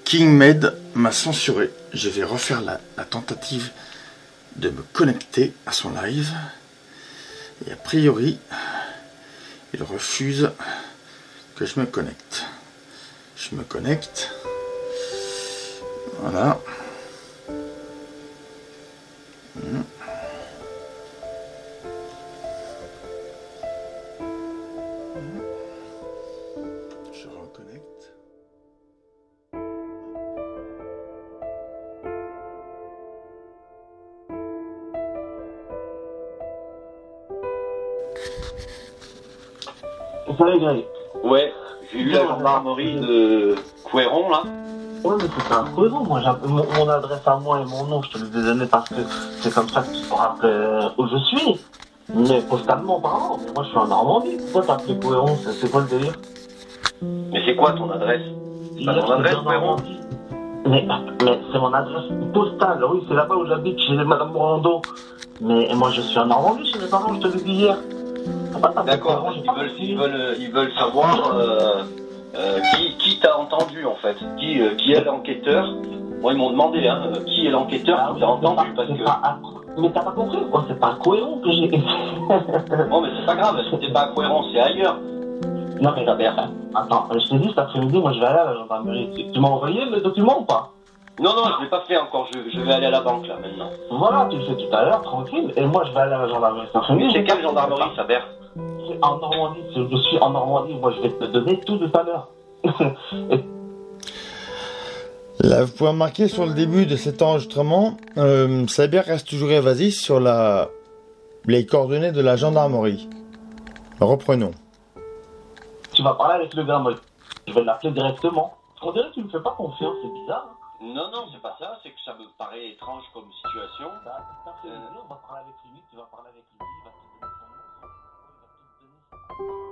KingMed m'a censuré. Je vais refaire la tentative de me connecter à son live. Et a priori, il refuse que je me connecte. Je me connecte. Voilà. Je reconnecte. Salut Greg. Ouais, j'ai eu la gendarmerie de Couéron là. Ouais, mais c'est un Couéron, moi j'ai mon adresse à moi et mon nom, je te le donné parce que c'est comme ça que tu sauras où je suis. Mais postalement parlant, mais moi je suis en Normandie, pourquoi t'as appelé Couéron, c'est quoi le délire? Mais c'est quoi ton adresse? T'as ton adresse Couéron? Mais c'est mon adresse postale, oui, c'est là-bas où j'habite, chez Madame Morando. Mais moi je suis en Normandie chez mes parents, je te l'ai dit hier. D'accord, ils veulent savoir qui t'a entendu en fait, qui est l'enquêteur. Moi ils m'ont demandé qui est l'enquêteur qui t'a entendu parce que... Mais t'as pas compris quoi, c'est pas Couéron que j'ai... Bon mais c'est pas grave, c'était pas Couéron, c'est ailleurs. Non mais attends, je t'ai dit cet après-midi, moi je vais aller à la gendarmerie. Tu m'as envoyé le document ou pas? Non, je l'ai pas fait encore, je vais aller à la banque là maintenant. Voilà, tu le fais tout à l'heure, tranquille, et moi je vais aller à la gendarmerie cet après-midi. C'est quelle gendarmerie ça, Bert? En Normandie, je suis en Normandie, moi je vais te donner tout à l'heure. Là, vous pouvez remarquer sur le début de cet enregistrement, Saber reste toujours évasif sur les coordonnées de la gendarmerie. Reprenons. Tu vas parler avec le gars, moi je vais l'appeler directement. On dirait que tu me fais pas confiance, c'est bizarre. Non, c'est pas ça, c'est que ça me paraît étrange comme situation. On va parler avec lui, tu vas parler avec lui, il va te donner son nom, il va te donner